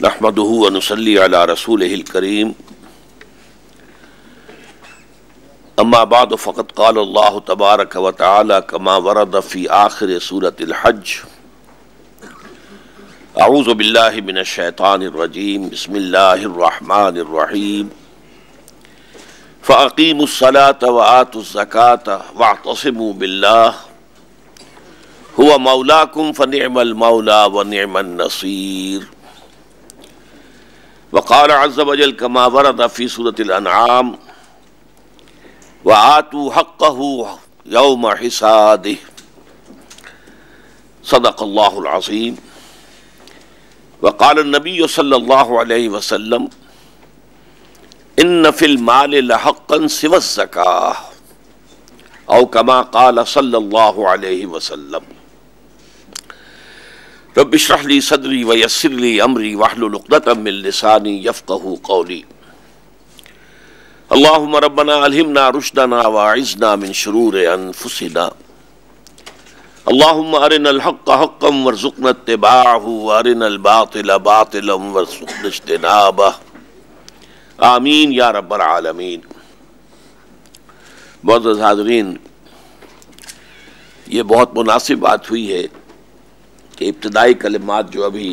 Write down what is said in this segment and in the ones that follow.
نحمده ونصلي على رسوله الكريم اما بعد فقد قال الله تبارك وتعالى كما ورد في آخر سورة الحج اعوذ بالله من الشيطان الرجيم بسم الله الرحمن الرحيم فأقيموا الصلاة وآتوا الزكاة واعتصموا بالله هو مولاكم فنعم المولى ونعم النصير وقال عز وجل كما ورد في سورة الأنعام وآتوا حقه يوم حساده صدق الله العظيم وقال النبي صلى الله عليه وسلم ان في المال لحقا سوى الزكاة او كما قال صلى الله عليه وسلم رب اشرح لي صدري ويسر لي امري واحلل عقدة من لساني يفقهوا قولي اللهم ربنا الهمنا رشدنا واعذنا من شرور انفسنا اللهم ارنا الحق حقا وارزقنا اتباعه وارنا الباطل باطلا وارزقنا اجتنابه آمین یا رب العالمین۔ معزز حاضرین، یہ بہت مناسب بات ہوئی ہے کہ ابتدائی کلمات جو ابھی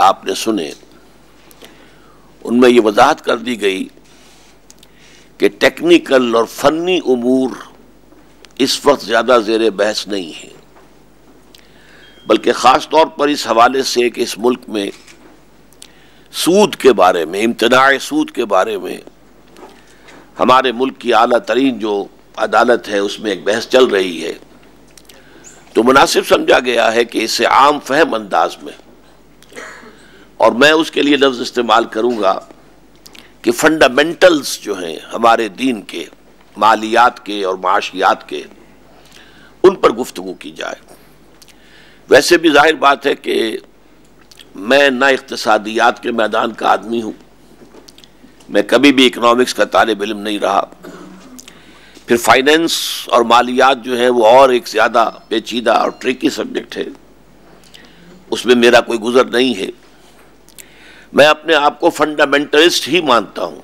آپ نے سنے ان میں یہ وضاحت کر دی گئی کہ ٹیکنیکل اور فنی امور اس وقت زیادہ زیر بحث نہیں ہیں، بلکہ خاص طور پر اس حوالے سے کہ اس ملک میں سود کے بارے میں، امتناع سود کے بارے میں ہمارے ملک کی اعلیٰ ترین جو عدالت ہے اس میں ایک بحث چل رہی ہے، تو مناسب سمجھا گیا ہے کہ اسے عام فہم انداز میں، اور میں اس کے لیے لفظ استعمال کروں گا کہ فنڈامنٹلز جو ہیں ہمارے دین کے، مالیات کے اور معاشیات کے، ان پر گفتگو کی جائے۔ ویسے بھی ظاہر بات ہے کہ میں نہ اقتصادیات کے میدان کا آدمی ہوں، میں کبھی بھی اکنامکس کا طالب علم نہیں رہا، پھر فائنینس اور مالیات جو ہے وہ اور ایک زیادہ پیچیدہ اور ٹریکی سبجیکٹ ہے، اس میں میرا کوئی گزر نہیں ہے۔ میں اپنے آپ کو فنڈامنٹلسٹ ہی مانتا ہوں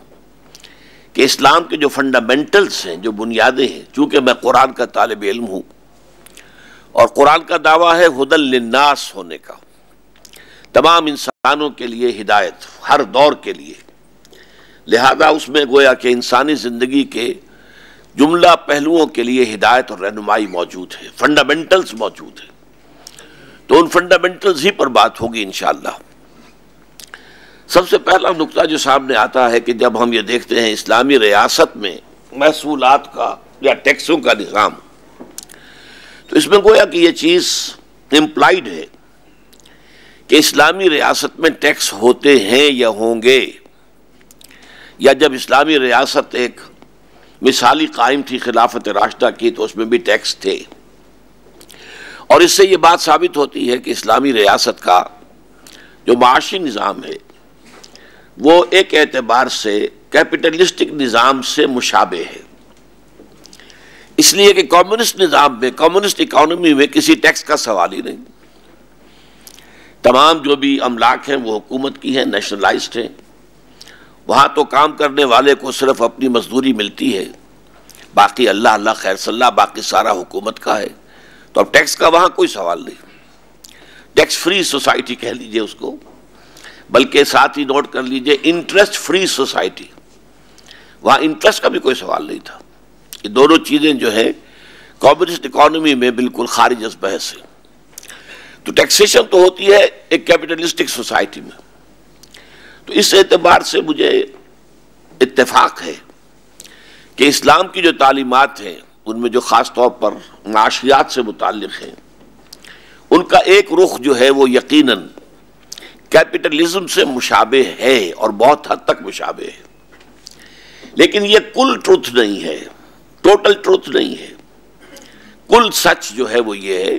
کہ اسلام کے جو فنڈامنٹلز ہیں، جو بنیادیں ہیں، چونکہ میں قرآن کا طالب علم ہوں اور قرآن کا دعویٰ ہے ہدی للناس ہونے کا، تمام انسانوں کے لیے ہدایت، ہر دور کے لیے، لہذا اس میں گویا کہ انسانی زندگی کے جملہ پہلوؤں کے لیے ہدایت اور رہنمائی موجود ہے، فنڈامنٹلز موجود ہے، تو ان فنڈامنٹلز ہی پر بات ہوگی انشاءاللہ۔ سب سے پہلا نقطہ جو سامنے آتا ہے کہ جب ہم یہ دیکھتے ہیں اسلامی ریاست میں محصولات کا یا ٹیکسوں کا نظام، تو اس میں گویا کہ یہ چیز امپلائیڈ ہے کہ اسلامی ریاست میں ٹیکس ہوتے ہیں یا ہوں گے، یا جب اسلامی ریاست ایک مثالی قائم تھی خلافت راشدہ کی تو اس میں بھی ٹیکس تھے، اور اس سے یہ بات ثابت ہوتی ہے کہ اسلامی ریاست کا جو معاشی نظام ہے وہ ایک اعتبار سے کیپٹلسٹک نظام سے مشابہ ہے، اس لیے کہ کمیونسٹ نظام میں، کمیونسٹ اکانومی میں کسی ٹیکس کا سوال ہی نہیں، تمام جو بھی املاک ہیں وہ حکومت کی ہیں، نیشنلائزڈ ہیں، وہاں تو کام کرنے والے کو صرف اپنی مزدوری ملتی ہے، باقی اللہ اللہ خیر صلی اللہ، باقی سارا حکومت کا ہے، تو اب ٹیکس کا وہاں کوئی سوال نہیں، ٹیکس فری سوسائٹی کہہ لیجئے اس کو، بلکہ ساتھ ہی نوٹ کر لیجئے انٹرسٹ فری سوسائٹی، وہاں انٹرسٹ کا بھی کوئی سوال نہیں تھا۔ یہ دونوں چیزیں جو ہے کمیونسٹ اکانومی میں بالکل خارج از بحث ہے۔ تو ٹیکسیشن تو ہوتی ہے ایک کیپٹلسٹک سوسائٹی میں، تو اس اعتبار سے مجھے اتفاق ہے کہ اسلام کی جو تعلیمات ہیں ان میں جو خاص طور پر معاشیات سے متعلق ہیں ان کا ایک رخ جو ہے وہ یقیناً کیپٹلزم سے مشابہ ہے اور بہت حد تک مشابہ ہے، لیکن یہ کل ٹروتھ نہیں ہے، ٹوٹل ٹروتھ نہیں ہے۔ کل سچ جو ہے وہ یہ ہے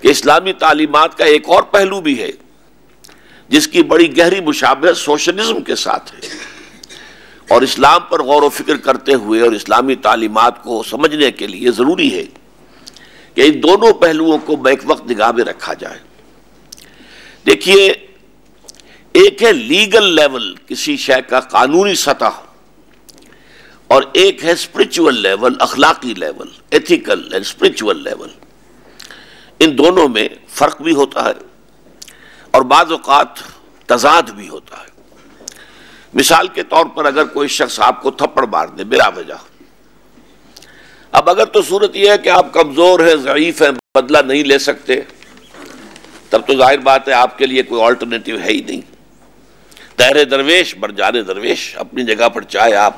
کہ اسلامی تعلیمات کا ایک اور پہلو بھی ہے جس کی بڑی گہری مشابہت سوشلزم کے ساتھ ہے، اور اسلام پر غور و فکر کرتے ہوئے اور اسلامی تعلیمات کو سمجھنے کے لیے ضروری ہے کہ ان دونوں پہلوؤں کو بیک وقت نگاہ میں رکھا جائے۔ دیکھیے، ایک ہے لیگل لیول، کسی شے کا قانونی سطح، اور ایک ہے اسپرچول لیول، اخلاقی level, ethical and spiritual level. ان دونوں میں فرق بھی ہوتا ہے اور بعض اوقات تضاد بھی ہوتا ہے۔ مثال کے طور پر اگر کوئی شخص آپ کو تھپڑ مار دے بلا وجہ، اب اگر تو صورت یہ ہے کہ آپ کمزور ہیں، ضعیف ہیں، بدلہ نہیں لے سکتے، تب تو ظاہر بات ہے آپ کے لیے کوئی آلٹرنیٹو ہے ہی نہیں۔ دہر درویش بر جان درویش، اپنی جگہ پر چاہے آپ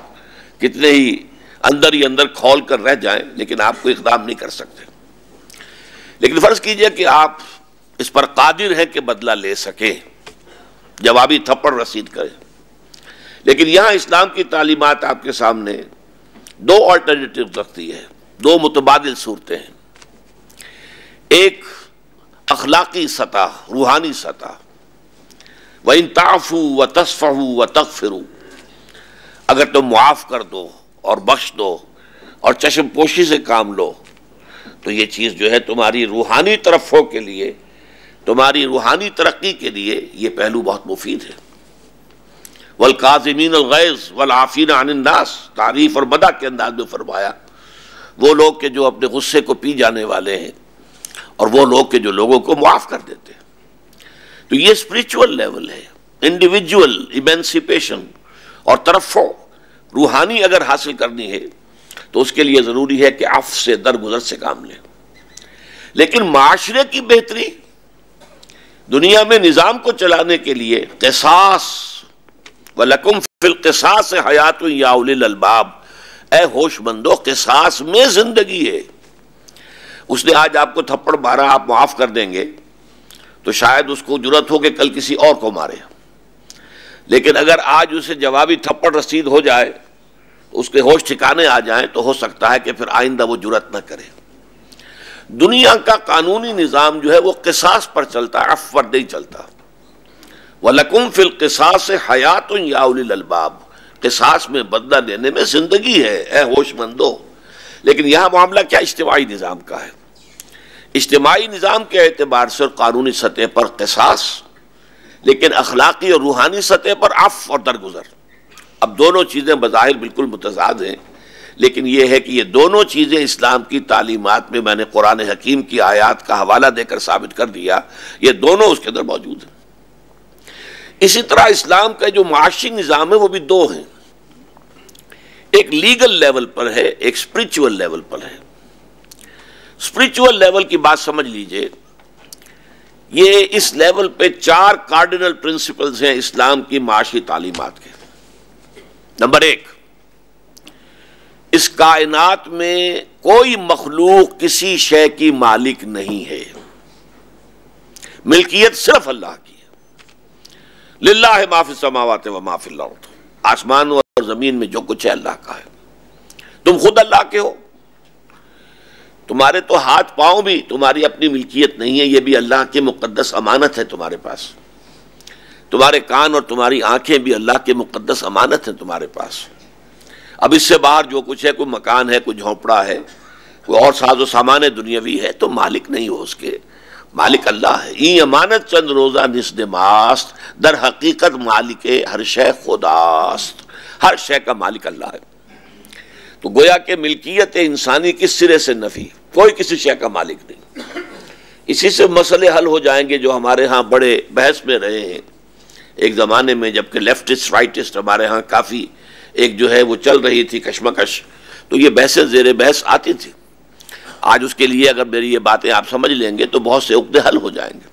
کتنے ہی اندر کھول کر رہ جائیں لیکن آپ کو اقدام نہیں کر سکتے۔ لیکن فرض کیجئے کہ آپ اس پر قادر ہیں کہ بدلہ لے سکیں، جوابی تھپڑ رسید کریں، لیکن یہاں اسلام کی تعلیمات آپ کے سامنے دو آلٹرنیٹو رکھتی ہے، دو متبادل صورتیں ہیں۔ ایک اخلاقی سطح، روحانی سطح، وَإِن تَعْفُوا وَتَصْفَحُوا وَتَغْفِرُوا، اگر تم معاف کر دو اور بخش دو اور چشم پوشی سے کام لو تو یہ چیز جو ہے تمہاری روحانی ترفع کے لیے، تمہاری روحانی ترقی کے لیے یہ پہلو بہت مفید ہے۔ وَالْقَاظِمِينَ الْغَيْظَ وَالْعَافِينَ عَنِ النَّاسِ، تعریف اور مدح کے انداز میں فرمایا، وہ لوگ کہ جو اپنے غصے کو پی جانے والے ہیں اور وہ لوگ کہ جو لوگوں کو معاف کر دیتے ہیں۔ تو یہ اسپرچول لیول ہے، انڈیویجول ایمینسیپیشن اور ترفع روحانی اگر حاصل کرنی ہے تو اس کے لیے ضروری ہے کہ عفو سے، درگزر سے کام لیں۔ لیکن معاشرے کی بہتری، دنیا میں نظام کو چلانے کے لیے قصاص، وَلَكُمْ فِي الْقِصَاصِ حَيَاتٌ يَا أُولِي الْأَلْبَابِ، اے ہوش مندو قصاص میں زندگی ہے۔ اس نے آج آپ کو تھپڑ مارا، آپ معاف کر دیں گے تو شاید اس کو جرأت ہو کہ کل کسی اور کو مارے، لیکن اگر آج اسے جوابی تھپڑ رسید ہو جائے، اس کے ہوش ٹھکانے آ جائیں تو ہو سکتا ہے کہ پھر آئندہ وہ جرأت نہ کرے۔ دنیا کا قانونی نظام جو ہے وہ قصاص پر چلتا ہے، عفو پر نہیں چلتا۔ وَلَكُمْ فِي الْقِصَاصِ حَيَاتٌ يَا أُولِي الْأَلْبَابِ، قصاص میں بدلہ لینے میں زندگی ہے اے ہوش مندو۔ لیکن یہاں معاملہ کیا اجتماعی نظام کا ہے؟ اجتماعی نظام کے اعتبار سے اور قانونی سطح پر قصاص، لیکن اخلاقی اور روحانی سطح پر عفو اور درگزر۔ اب دونوں چیزیں بظاہر بالکل متضاد ہیں، لیکن یہ ہے کہ یہ دونوں چیزیں اسلام کی تعلیمات میں نے قرآن حکیم کی آیات کا حوالہ دے کر ثابت کر دیا، یہ دونوں اس کے اندر موجود ہیں۔ اسی طرح اسلام کا جو معاشی نظام ہے وہ بھی دو ہیں، ایک لیگل لیول پر ہے، ایک اسپرچول لیول پر ہے۔ اسپرچول لیول کی بات سمجھ لیجئے، یہ اس لیول پہ 4 کارڈینل پرنسپلز ہیں اسلام کی معاشی تعلیمات کے۔ نمبر 1، اس کائنات میں کوئی مخلوق کسی شے کی مالک نہیں ہے، ملکیت صرف اللہ کی ہے۔ للہ ما فی السماوات و ما فی الارض، آسمان اور زمین میں جو کچھ ہے اللہ کا ہے۔ تم خود اللہ کے ہو، تمہارے تو ہاتھ پاؤں بھی تمہاری اپنی ملکیت نہیں ہے، یہ بھی اللہ کی مقدس امانت ہے تمہارے پاس۔ تمہارے کان اور تمہاری آنکھیں بھی اللہ کی مقدس امانت ہیں تمہارے پاس۔ اب اس سے باہر جو کچھ ہے، کوئی مکان ہے، کوئی جھونپڑا ہے، کوئی اور ساز و سامان دنیاوی ہے، تو مالک نہیں ہو اس کے، مالک اللہ ہے۔ این امانت چند روزہ نسد ماست، در حقیقت مالک ہر شے خداست، ہر شے کا مالک اللہ ہے۔ تو گویا کہ ملکیت انسانی کس سرے سے نفی، کوئی کسی شے کا مالک نہیں۔ اسی سے مسئلے حل ہو جائیں گے جو ہمارے ہاں بڑے بحث میں رہے ہیں ایک زمانے میں، جبکہ لیفٹسٹ رائٹسٹ ہمارے ہاں کافی ایک جو ہے وہ چل رہی تھی کشمکش، تو یہ بحثیں زیر بحث آتی تھی۔ آج اس کے لیے اگر میری یہ باتیں آپ سمجھ لیں گے تو بہت سے عقدے حل ہو جائیں گے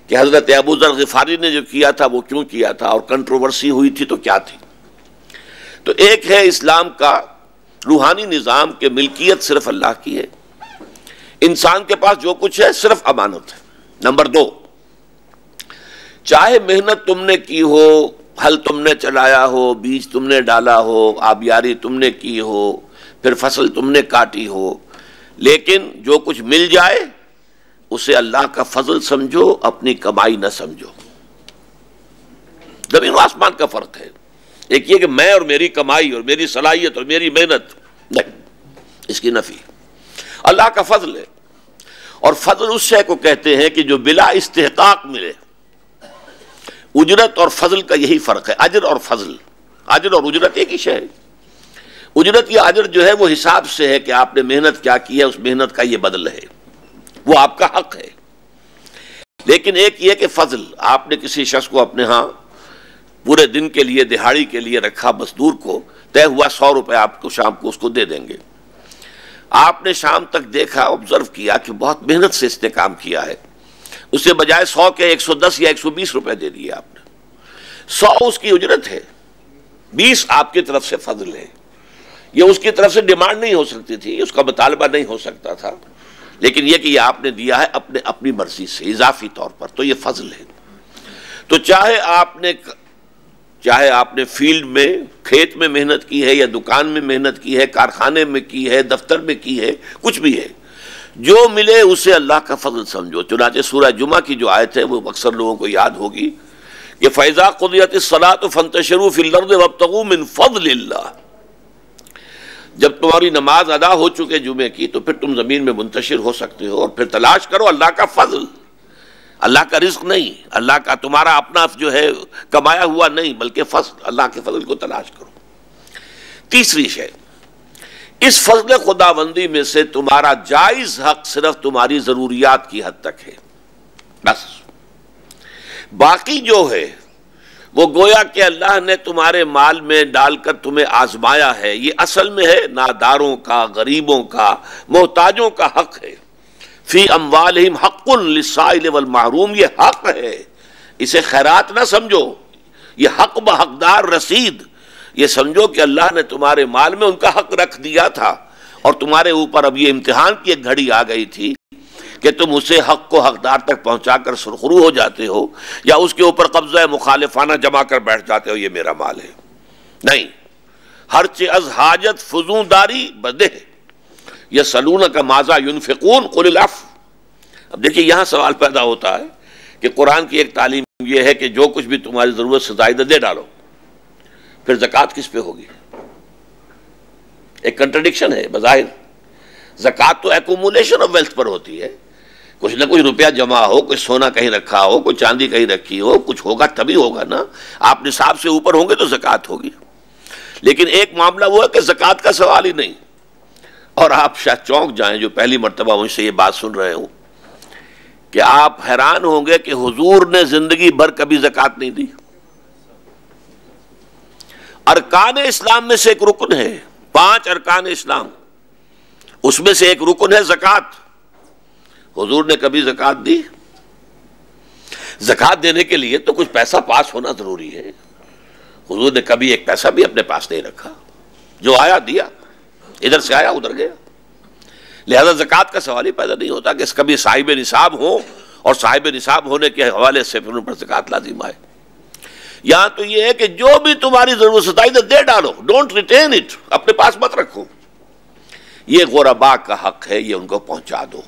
کہ حضرت ابو ذر غفاری نے جو کیا تھا وہ کیوں کیا تھا، اور کنٹروورسی ہوئی تھی تو کیا تھی۔ تو ایک ہے اسلام کا روحانی نظام کہ ملکیت صرف اللہ کی ہے، انسان کے پاس جو کچھ ہے صرف امانت ہے۔ نمبر 2، چاہے محنت تم نے کی ہو، ہل تم نے چلایا ہو، بیج تم نے ڈالا ہو، آبیاری تم نے کی ہو، پھر فصل تم نے کاٹی ہو، لیکن جو کچھ مل جائے اسے اللہ کا فضل سمجھو، اپنی کمائی نہ سمجھو۔ زمین و آسمان کا فرق ہے۔ ایک یہ کہ میں اور میری کمائی اور میری صلاحیت اور میری محنت، نہیں، اس کی نفی۔ اللہ کا فضل ہے، اور فضل اس شے کو کہتے ہیں کہ جو بلا استحقاق ملے، اجرت اور فضل کا یہی فرق ہے، اجر اور فضل، اجر اور اجرت ایک ہی شے ہے۔ اجرت یا اجر جو ہے وہ حساب سے ہے کہ آپ نے محنت کیا کی ہے، اس محنت کا یہ بدل ہے، وہ آپ کا حق ہے۔ لیکن ایک یہ کہ فضل، آپ نے کسی شخص کو اپنے ہاں پورے دن کے لیے، دہاڑی کے لیے رکھا، مزدور کو طے ہوا 100 روپے آپ کو شام کو اس کو دے دیں گے، آپ نے شام تک دیکھا، آبزرو کیا کہ بہت محنت سے اس نے کام کیا ہے، اس سے بجائے 100 کے 110 یا 120 روپے دے دیے آپ نے۔ 100 اس کی اجرت ہے، 20 آپ کی طرف سے فضل ہے۔ یہ اس کی طرف سے ڈیمانڈ نہیں ہو سکتی تھی، اس کا مطالبہ نہیں ہو سکتا تھا، لیکن یہ کہ یہ آپ نے دیا ہے اپنی مرضی سے اضافی طور پر، تو یہ فضل ہے۔ تو چاہے آپ نے فیلڈ میں، کھیت میں محنت کی ہے، یا دکان میں محنت کی ہے، کارخانے میں کی ہے، دفتر میں کی ہے، کچھ بھی ہے، جو ملے اسے اللہ کا فضل سمجھو۔ چنانچہ سورہ جمعہ کی جو آیت ہے وہ اکثر لوگوں کو یاد ہوگی کہ فَإِذَا قُضِيَتِ الصَّلَاةُ فَانتَشِرُوا فِي الْأَرْضِ وَابْتَغُوا مِنْ فَضْلِ اللَّهِ۔ جب تمہاری نماز ادا ہو چکے جمعے کی تو پھر تم زمین میں منتشر ہو سکتے ہو اور پھر تلاش کرو اللہ کا فضل، اللہ کا رزق نہیں، اللہ کا تمہارا اپنا جو ہے کمایا ہوا نہیں، بلکہ فضل، اللہ کے فضل کو تلاش کرو۔ تیسری شے، اس فضل خداوندی میں سے تمہارا جائز حق صرف تمہاری ضروریات کی حد تک ہے، بس باقی جو ہے وہ گویا کہ اللہ نے تمہارے مال میں ڈال کر تمہیں آزمایا ہے، یہ اصل میں ہے ناداروں کا، غریبوں کا، محتاجوں کا حق ہے۔ فی اموالہم حق للسائل والمحروم، یہ حق ہے، اسے خیرات نہ سمجھو، یہ حق بحقدار رسید، یہ سمجھو کہ اللہ نے تمہارے مال میں ان کا حق رکھ دیا تھا، اور تمہارے اوپر اب یہ امتحان کی ایک گھڑی آ گئی تھی کہ تم اسے حق کو حقدار تک پہنچا کر سرخرو ہو جاتے ہو، یا اس کے اوپر قبضہ مخالفانہ جمع کر بیٹھ جاتے ہو، یہ میرا مال ہے۔ نہیں، ہرچہ از حاجت فزوں داری بدے، یسألونک ماذا ينفقون قل العفو۔ اب دیکھیے یہاں سوال پیدا ہوتا ہے کہ قرآن کی ایک تعلیم یہ ہے کہ جو کچھ بھی تمہاری ضرورت سے زائدہ دے ڈالو، پھر زکوٰۃ کس پہ ہوگی؟ ایک کنٹرڈکشن ہے بظاہر۔ زکوٰۃ تو ایکومولیشن آف ویلتھ پر ہوتی ہے، کچھ نہ کچھ روپیہ جمع ہو، کوئی سونا کہیں رکھا ہو، کوئی چاندی کہیں رکھی ہو، کچھ ہوگا تبھی ہوگا نا، آپ نصاب سے اوپر ہوں گے تو زکوٰۃ ہوگی۔ لیکن ایک معاملہ وہ ہے کہ زکوٰۃ کا سوال ہی نہیں، اور آپ شاید چونک جائیں جو پہلی مرتبہ مجھ سے یہ بات سن رہے ہوں کہ آپ حیران ہوں گے کہ حضور نے زندگی بھر کبھی زکوٰۃ نہیں دی۔ ارکان اسلام میں سے ایک رکن ہے، 5 ارکان اسلام، اس میں سے ایک رکن ہے زکوٰۃ، حضور نے کبھی زکوٰۃ دی؟ زکوٰۃ دینے کے لیے تو کچھ پیسہ پاس ہونا ضروری ہے، حضور نے کبھی ایک پیسہ بھی اپنے پاس نہیں رکھا، جو آیا دیا، ادھر سے آیا ادھر گیا۔ لہذا زکوٰۃ کا سوال ہی پیدا نہیں ہوتا کہ کبھی صاحب نصاب ہو اور صاحب نصاب ہونے کے حوالے سے پھر ان پر زکوٰۃ لازم آئے۔ یہاں تو یہ ہے کہ جو بھی تمہاری ضرورت ستائی دے ڈالو، ڈونٹ ریٹین اٹ، اپنے پاس مت رکھو۔ یہ غرباء کا حق ہے، یہ ان کو پہنچا دو۔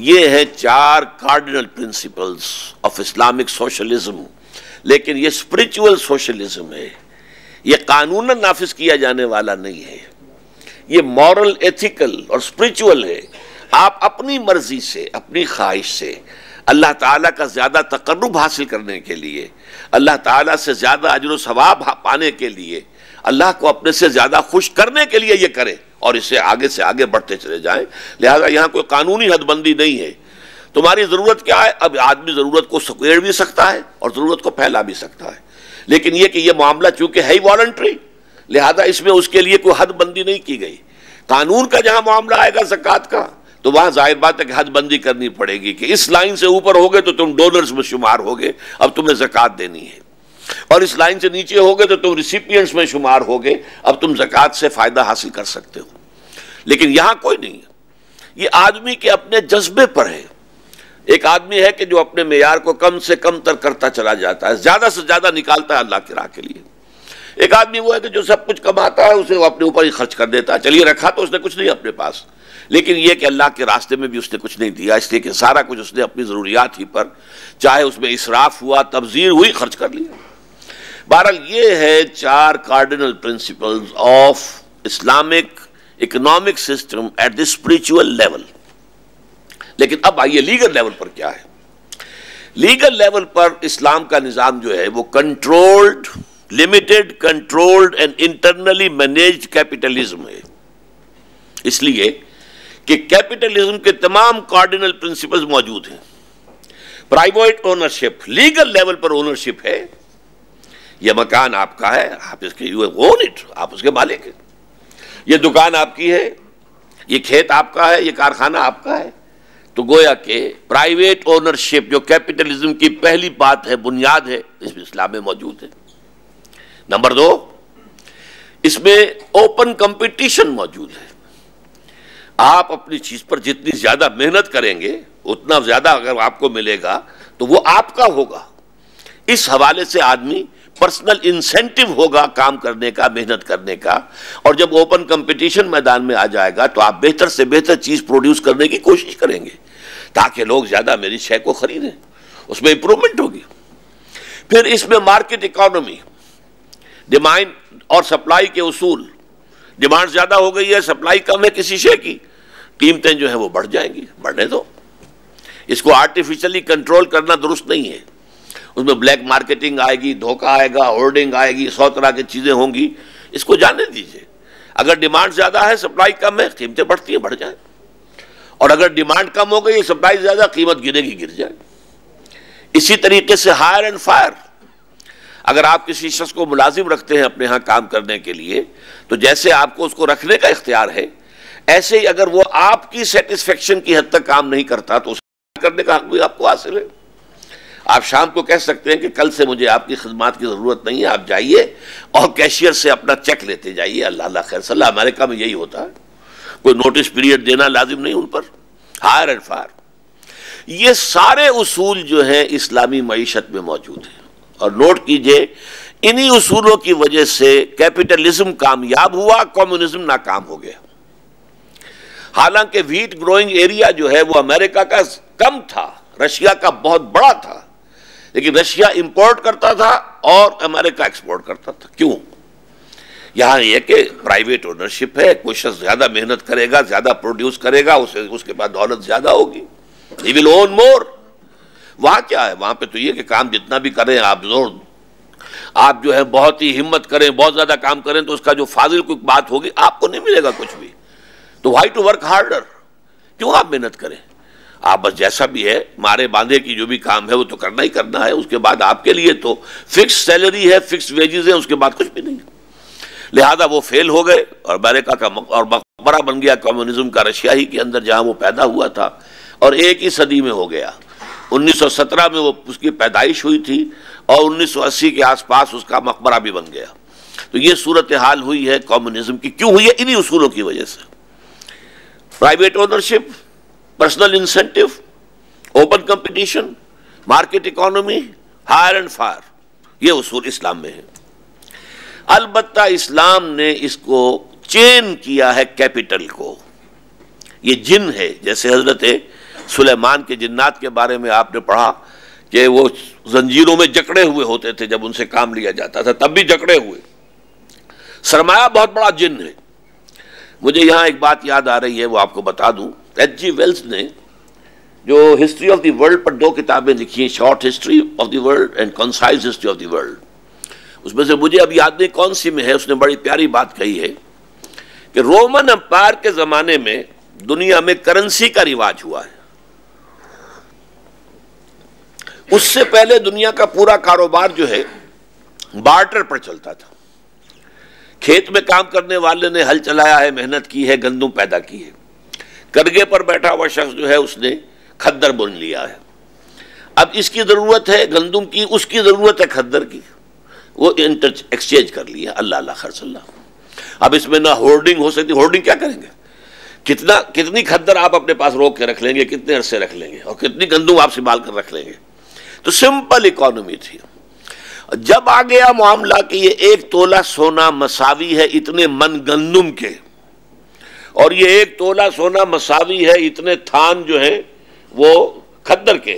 یہ ہے 4 cardinal principles of Islamic socialism, لیکن یہ اسپرچول سوشلزم ہے، یہ قانوناً نافذ کیا جانے والا نہیں ہے، یہ مورل، ایتھیکل اور اسپرچول ہے۔ آپ اپنی مرضی سے، اپنی خواہش سے اللہ تعالیٰ کا زیادہ تقرب حاصل کرنے کے لیے، اللہ تعالیٰ سے زیادہ اجر و ثواب پانے کے لیے، اللہ کو اپنے سے زیادہ خوش کرنے کے لیے یہ کریں، اور اس سے آگے بڑھتے چلے جائیں۔ لہذا یہاں کوئی قانونی حد بندی نہیں ہے۔ تمہاری ضرورت کیا ہے؟ اب آدمی ضرورت کو سکیڑ بھی سکتا ہے اور ضرورت کو پھیلا بھی سکتا ہے، لیکن یہ کہ یہ معاملہ چونکہ ہے والنٹری، لہذا اس میں اس کے لیے کوئی حد بندی نہیں کی گئی۔ قانون کا جہاں معاملہ آئے گا زکوٰۃ کا، تو وہاں ظاہر بات ہے کہ حد بندی کرنی پڑے گی کہ اس لائن سے اوپر ہوگے تو تم ڈونرز میں شمار ہوگے، اب تمہیں زکوٰۃ دینی ہے، اور اس لائن سے نیچے ہوگے تو تم ریسیپینٹس میں شمار ہوگے، اب تم زکوٰۃ سے فائدہ حاصل کر سکتے ہو۔ لیکن یہاں کوئی نہیں ہے، یہ آدمی کے اپنے جذبے پر ہے۔ ایک آدمی ہے کہ جو اپنے معیار کو کم سے کم تر کرتا چلا جاتا ہے، زیادہ سے زیادہ نکالتا ہے اللہ کی راہ کے لیے۔ ایک آدمی وہ ہے کہ جو سب کچھ کماتا ہے اسے وہ اپنے اوپر ہی خرچ کر دیتا ہے، چلیے رکھا تو اس نے کچھ نہیں اپنے پاس، لیکن یہ کہ اللہ کے راستے میں بھی اس نے کچھ نہیں دیا، اس لیے کہ سارا کچھ اس نے اپنی ضروریات ہی پر، چاہے اس میں اسراف ہوا، تبذیر ہوئی، خرچ کر لیا۔ بہرحال یہ ہے 4 cardinal principles of Islamic economic system at the spiritual level. لیکن اب آئیے لیگل لیول پر کیا ہے۔ لیگل لیول پر اسلام کا نظام جو ہے وہ controlled, limited, controlled and internally managed capitalism ہے، اس لیے کہ کیپٹلزم کے تمام کارڈینل پرنسپلز موجود ہیں۔ پرائیویٹ اونرشپ، لیگل لیول پر اونرشپ ہے، یہ مکان آپ کا ہے، آپ اس کے یو اون اٹ، آپ اس کے مالک ہیں، یہ دکان آپ کی ہے، یہ کھیت آپ کا ہے، یہ کارخانہ آپ کا ہے۔ تو گویا کہ پرائیویٹ اونرشپ جو کیپٹلزم کی پہلی بات ہے، بنیاد ہے، اس میں اسلام میں موجود ہے۔ نمبر 2، اس میں اوپن کمپٹیشن موجود ہے۔ آپ اپنی چیز پر جتنی زیادہ محنت کریں گے اتنا زیادہ اگر آپ کو ملے گا تو وہ آپ کا ہوگا۔ اس حوالے سے آدمی پرسنل انسینٹیو ہوگا کام کرنے کا، محنت کرنے کا، اور جب اوپن کمپٹیشن میدان میں آ جائے گا تو آپ بہتر سے بہتر چیز پروڈیوس کرنے کی کوشش کریں گے تاکہ لوگ زیادہ میری شے کو خریدیں، اس میں امپرومنٹ ہوگی۔ پھر اس میں مارکیٹ اکانومی، ڈیمانڈ اور سپلائی کے اصول، ڈیمانڈ زیادہ ہو گئی ہے، سپلائی کم ہے کسی شے کی، قیمتیں جو ہیں وہ بڑھ جائیں گی، بڑھنے دو۔ اس کو آرٹیفیشلی کنٹرول کرنا درست نہیں ہے، اس میں بلیک مارکیٹنگ آئے گی، دھوکہ آئے گا، ہورڈنگ آئے گی، 100 طرح کی چیزیں ہوں گی، اس کو جانے دیجئے۔ اگر ڈیمانڈ زیادہ ہے، سپلائی کم ہے، قیمتیں بڑھتی ہیں، بڑھ جائیں، اور اگر ڈیمانڈ کم ہو گئی، سپلائی زیادہ، قیمت گرے گی، گر جائے۔ اسی طریقے سے ہائر اینڈ فائر، اگر آپ کسی شخص کو ملازم رکھتے ہیں اپنے ہاں کام کرنے کے لیے تو جیسے آپ کو اس کو رکھنے کا اختیار ہے، ایسے ہی اگر وہ آپ کی سیٹسفیکشن کی حد تک کام نہیں کرتا تو اسے کرنے کا حق بھی آپ کو حاصل ہے۔ آپ شام کو کہہ سکتے ہیں کہ کل سے مجھے آپ کی خدمات کی ضرورت نہیں ہے، آپ جائیے اور کیشیئر سے اپنا چیک لیتے جائیے، اللہ اللہ خیر صلی اللہ، امریکہ میں یہی ہوتا ہے، کوئی نوٹس پیریڈ دینا لازم نہیں ان پر۔ ہائر اینڈ فائر، یہ سارے اصول جو ہیں اسلامی معیشت میں موجود ہیں، اور نوٹ کیجئے انہی اصولوں کی وجہ سے کیپٹلزم کامیاب ہوا، کمیونزم ناکام ہو گیا۔ حالانکہ ویٹ گروئنگ ایریا جو ہے وہ امریکہ کا کم تھا، رشیا کا بہت بڑا تھا، لیکن رشیا امپورٹ کرتا تھا اور امریکہ ایکسپورٹ کرتا تھا۔ کیوں؟ یہاں یہ کہ پرائیویٹ اونرشپ ہے، کوئی شخص زیادہ محنت کرے گا، زیادہ پروڈیوس کرے گا، اس کے بعد دولت زیادہ ہوگی، he will own more۔ وہاں کیا ہے؟ وہاں پہ تو یہ کہ کام جتنا بھی کریں آپ جو ہے بہت ہی ہمت کریں، بہت زیادہ کام کریں تو اس کا جو فاضل کوئی بات ہوگی آپ کو نہیں ملے گا کچھ بھی۔ تو why to work harder؟ کیوں آپ محنت کریں؟ آپ بس جیسا بھی ہے مارے باندھے کی جو بھی کام ہے وہ تو کرنا ہی کرنا ہے، اس کے بعد آپ کے لیے تو فکس سیلری ہے، فکس ویجز ہیں، اس کے بعد کچھ بھی نہیں۔ لہذا وہ فیل ہو گئے اور امریکہ کا اور مقبرہ بن گیا کمیونزم کا رشیا ہی کے اندر جہاں وہ پیدا ہوا تھا، اور ایک ہی صدی میں ہو گیا۔ 1917 میں وہ اس کی پیدائش ہوئی تھی اور 1980 کے آس پاس اس کا مقبرہ بھی بن گیا۔ تو یہ صورتحال ہوئی ہے کمیونزم کی، کیوں ہوئی ہے؟ انہی اصولوں کی وجہ سے۔ Private ownership, personal incentive, open competition, market economy, hire and fire, یہ اصول اسلام میں ہیں۔ البتہ اسلام نے اس کو چین کیا ہے کیپٹل کو، یہ جن ہے، جیسے حضرت سلیمان کے جنات کے بارے میں آپ نے پڑھا کہ وہ زنجیروں میں جکڑے ہوئے ہوتے تھے، جب ان سے کام لیا جاتا تھا تب بھی جکڑے ہوئے۔ سرمایہ بہت بڑا جن ہے۔ مجھے یہاں ایک بات یاد آ رہی ہے، وہ آپ کو بتا دوں۔ ایچ جی ویلز نے جو ہسٹری آف دی ورلڈ پر 2 کتابیں لکھی ہیں، short history of the world and concise history of the world, اس میں سے مجھے اب یاد نہیں کون سی میں ہے، اس نے بڑی پیاری بات کہی ہے کہ رومن امپائر کے زمانے میں دنیا میں کرنسی کا رواج ہوا ہے۔ اس سے پہلے دنیا کا پورا کاروبار جو ہے بارٹر پر چلتا تھا۔ کھیت میں کام کرنے والے نے ہل چلایا ہے، محنت کی ہے، گندم پیدا کی ہے، کرگے پر بیٹھا ہوا شخص جو ہے اس نے کھدر بن لیا ہے۔ اب اس کی ضرورت ہے گندم کی، اس کی ضرورت ہے کھدر کی، وہ ایکسچینج کر لیا، اللہ اللہ خیر صلی اللہ۔ اب اس میں نہ ہورڈنگ ہو سکتی، ہورڈنگ کیا کریں گے؟ کتنی کھدر آپ اپنے پاس روک کے رکھ لیں گے، کتنے عرصے رکھ لیں گے، اور کتنی گندم آپ سنبھال کر رکھ لیں گے؟ تو سمپل اکانومی تھی۔ جب آ گیا معاملہ کہ یہ 1 تولہ سونا مساوی ہے اتنے من گندم کے، اور یہ 1 تولہ سونا مساوی ہے اتنے تھان جو ہیں وہ کھدر کے،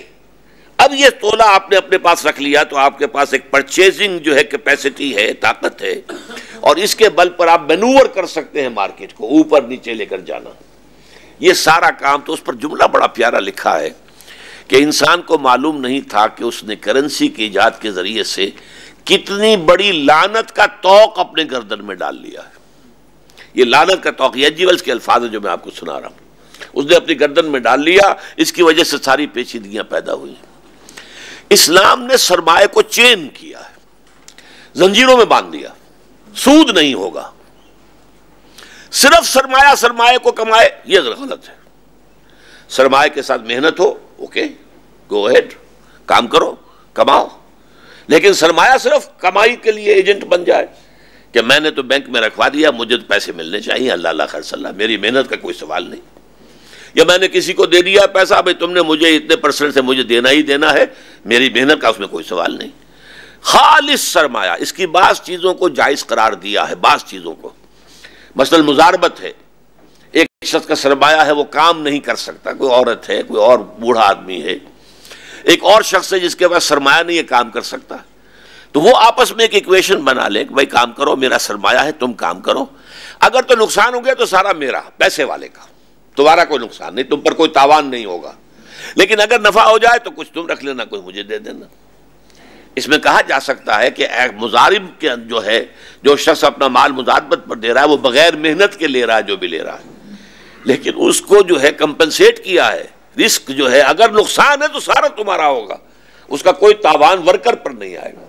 اب یہ تولہ آپ نے اپنے پاس رکھ لیا تو آپ کے پاس ایک پرچیزنگ جو ہے کیپیسٹی ہے، طاقت ہے، اور اس کے بل پر آپ مینوور کر سکتے ہیں مارکیٹ کو اوپر نیچے لے کر جانا۔ یہ سارا کام تو اس پر جملہ بڑا پیارا لکھا ہے کہ انسان کو معلوم نہیں تھا کہ اس نے کرنسی کی ایجاد کے ذریعے سے کتنی بڑی لعنت کا طوق اپنے گردن میں ڈال لیا ہے. یہ لعنت کا طوق، یہ جیولز کے الفاظ ہیں جو میں آپ کو سنا رہا ہوں. اس نے اپنی گردن میں ڈال لیا، اس کی وجہ سے ساری پیچیدگیاں پیدا ہوئی. اسلام نے سرمایہ کو چین کیا ہے، زنجیروں میں باندھ دیا. سود نہیں ہوگا، صرف سرمایہ کو کمائے، یہ غلط ہے. سرمایہ کے ساتھ محنت ہو، اوکے گو اہیڈ، کام کرو کماؤ، لیکن سرمایہ صرف کمائی کے لیے ایجنٹ بن جائے کہ میں نے تو بینک میں رکھوا دیا، مجھے تو پیسے ملنے چاہیے، اللہ اللہ خرچ اللہ، میری محنت کا کوئی سوال نہیں. یا میں نے کسی کو دے دیا پیسہ، بھائی تم نے مجھے اتنے % سے مجھے دینا ہی دینا ہے، میری محنت کا اس میں کوئی سوال نہیں. خالص سرمایہ، اس کی بعض چیزوں کو جائز قرار دیا ہے، بعض چیزوں کو. مثلا مزاربت ہے، ایک شخص کا سرمایہ ہے، وہ کام نہیں کر سکتا، کوئی عورت ہے، کوئی اور بوڑھا آدمی ہے، ایک اور شخص ہے جس کے پاس سرمایہ نہیں ہے، کام کر سکتا، تو وہ آپس میں ایک ایکویشن بنا لیں کہ بھائی کام کرو، میرا سرمایہ ہے، تم کام کرو، اگر تو نقصان ہو گیا تو سارا میرا، پیسے والے کا، تمہارا کوئی نقصان نہیں، تم پر کوئی تاوان نہیں ہوگا، لیکن اگر نفع ہو جائے تو کچھ تم رکھ لینا، کوئی مجھے دے دینا. اس میں کہا جا سکتا ہے کہ مضارب کے جو ہے، جو شخص اپنا مال مضاربت پر دے رہا ہے، وہ بغیر محنت کے لے رہا ہے جو بھی لے رہا ہے، لیکن اس کو جو ہے کمپنسیٹ کیا ہے. رسک جو ہے، اگر نقصان ہے تو سارا تمہارا ہوگا، اس کا کوئی تاوان ورکر پر نہیں آئے گا.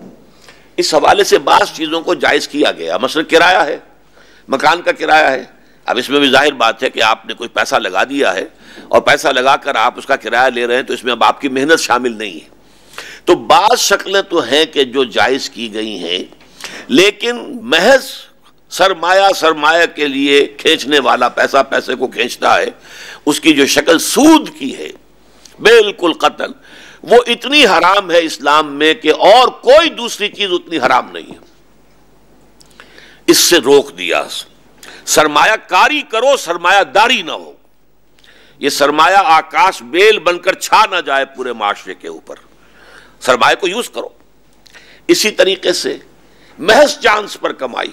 اس حوالے سے بعض چیزوں کو جائز کیا گیا. مثلا کرایہ ہے، مکان کا کرایہ ہے. اب اس میں بھی ظاہر بات ہے کہ آپ نے کوئی پیسہ لگا دیا ہے اور پیسہ لگا کر آپ اس کا کرایہ لے رہے ہیں، تو اس میں اب آپ کی محنت شامل نہیں ہے. تو بعض شکلیں تو ہیں کہ جو جائز کی گئی ہیں، لیکن محض سرمایہ کے لیے کھینچنے والا، پیسہ پیسے کو کھینچتا ہے، اس کی جو شکل سود کی ہے بالکل قطعاً وہ اتنی حرام ہے اسلام میں کہ اور کوئی دوسری چیز اتنی حرام نہیں ہے. اس سے روک دیا. سرمایہ کاری کرو، سرمایہ داری نہ ہو. یہ سرمایہ آکاش بیل بن کر چھا نہ جائے پورے معاشرے کے اوپر. سرمایہ کو یوز کرو. اسی طریقے سے محض چانس پر کمائی،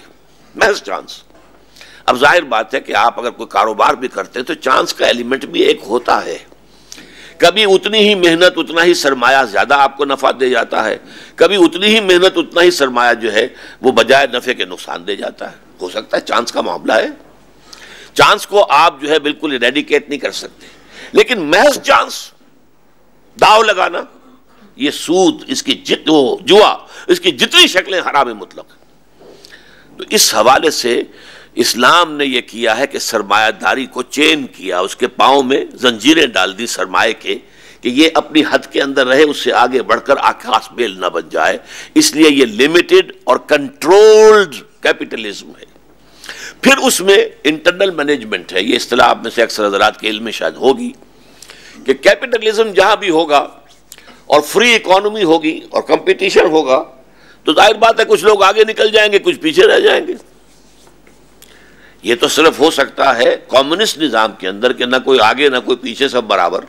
محض چانس. اب ظاہر بات ہے کہ آپ اگر کوئی کاروبار بھی کرتے ہیں تو چانس کا ایلیمنٹ بھی ایک ہوتا ہے. کبھی اتنی ہی محنت، اتنا ہی سرمایہ زیادہ آپ کو نفع دے جاتا ہے، کبھی اتنی ہی محنت، اتنا ہی سرمایہ جو ہے وہ بجائے نفع کے نقصان دے جاتا ہے. ہو سکتا ہے چانس کا معاملہ ہے، چانس کو آپ جو ہے بالکل ایریڈیکیٹ نہیں کر سکتے، لیکن محض چانس، داؤ لگانا، یہ سود، اس کی جوا، اس کی جتنی شکلیں حرام مطلق. تو اس حوالے سے اسلام نے یہ کیا ہے کہ سرمایہ داری کو چین کیا، اس کے پاؤں میں زنجیریں ڈال دی سرمایہ کے، کہ یہ اپنی حد کے اندر رہے، اس سے آگے بڑھ کر آکاش بیل نہ بن جائے. اس لیے یہ لمیٹڈ اور کنٹرولڈ کیپٹلزم ہے. پھر اس میں انٹرنل مینجمنٹ ہے. یہ اصطلاح آپ میں سے اکثر حضرات کے علم میں شاید ہوگی کہ کیپٹلزم جہاں بھی ہوگا اور فری اکانومی ہوگی اور کمپٹیشن ہوگا تو ظاہر بات ہے کچھ لوگ آگے نکل جائیں گے، کچھ پیچھے رہ جائیں گے. یہ تو صرف ہو سکتا ہے کمیونسٹ نظام کے اندر کہ نہ کوئی آگے نہ کوئی پیچھے، سب برابر.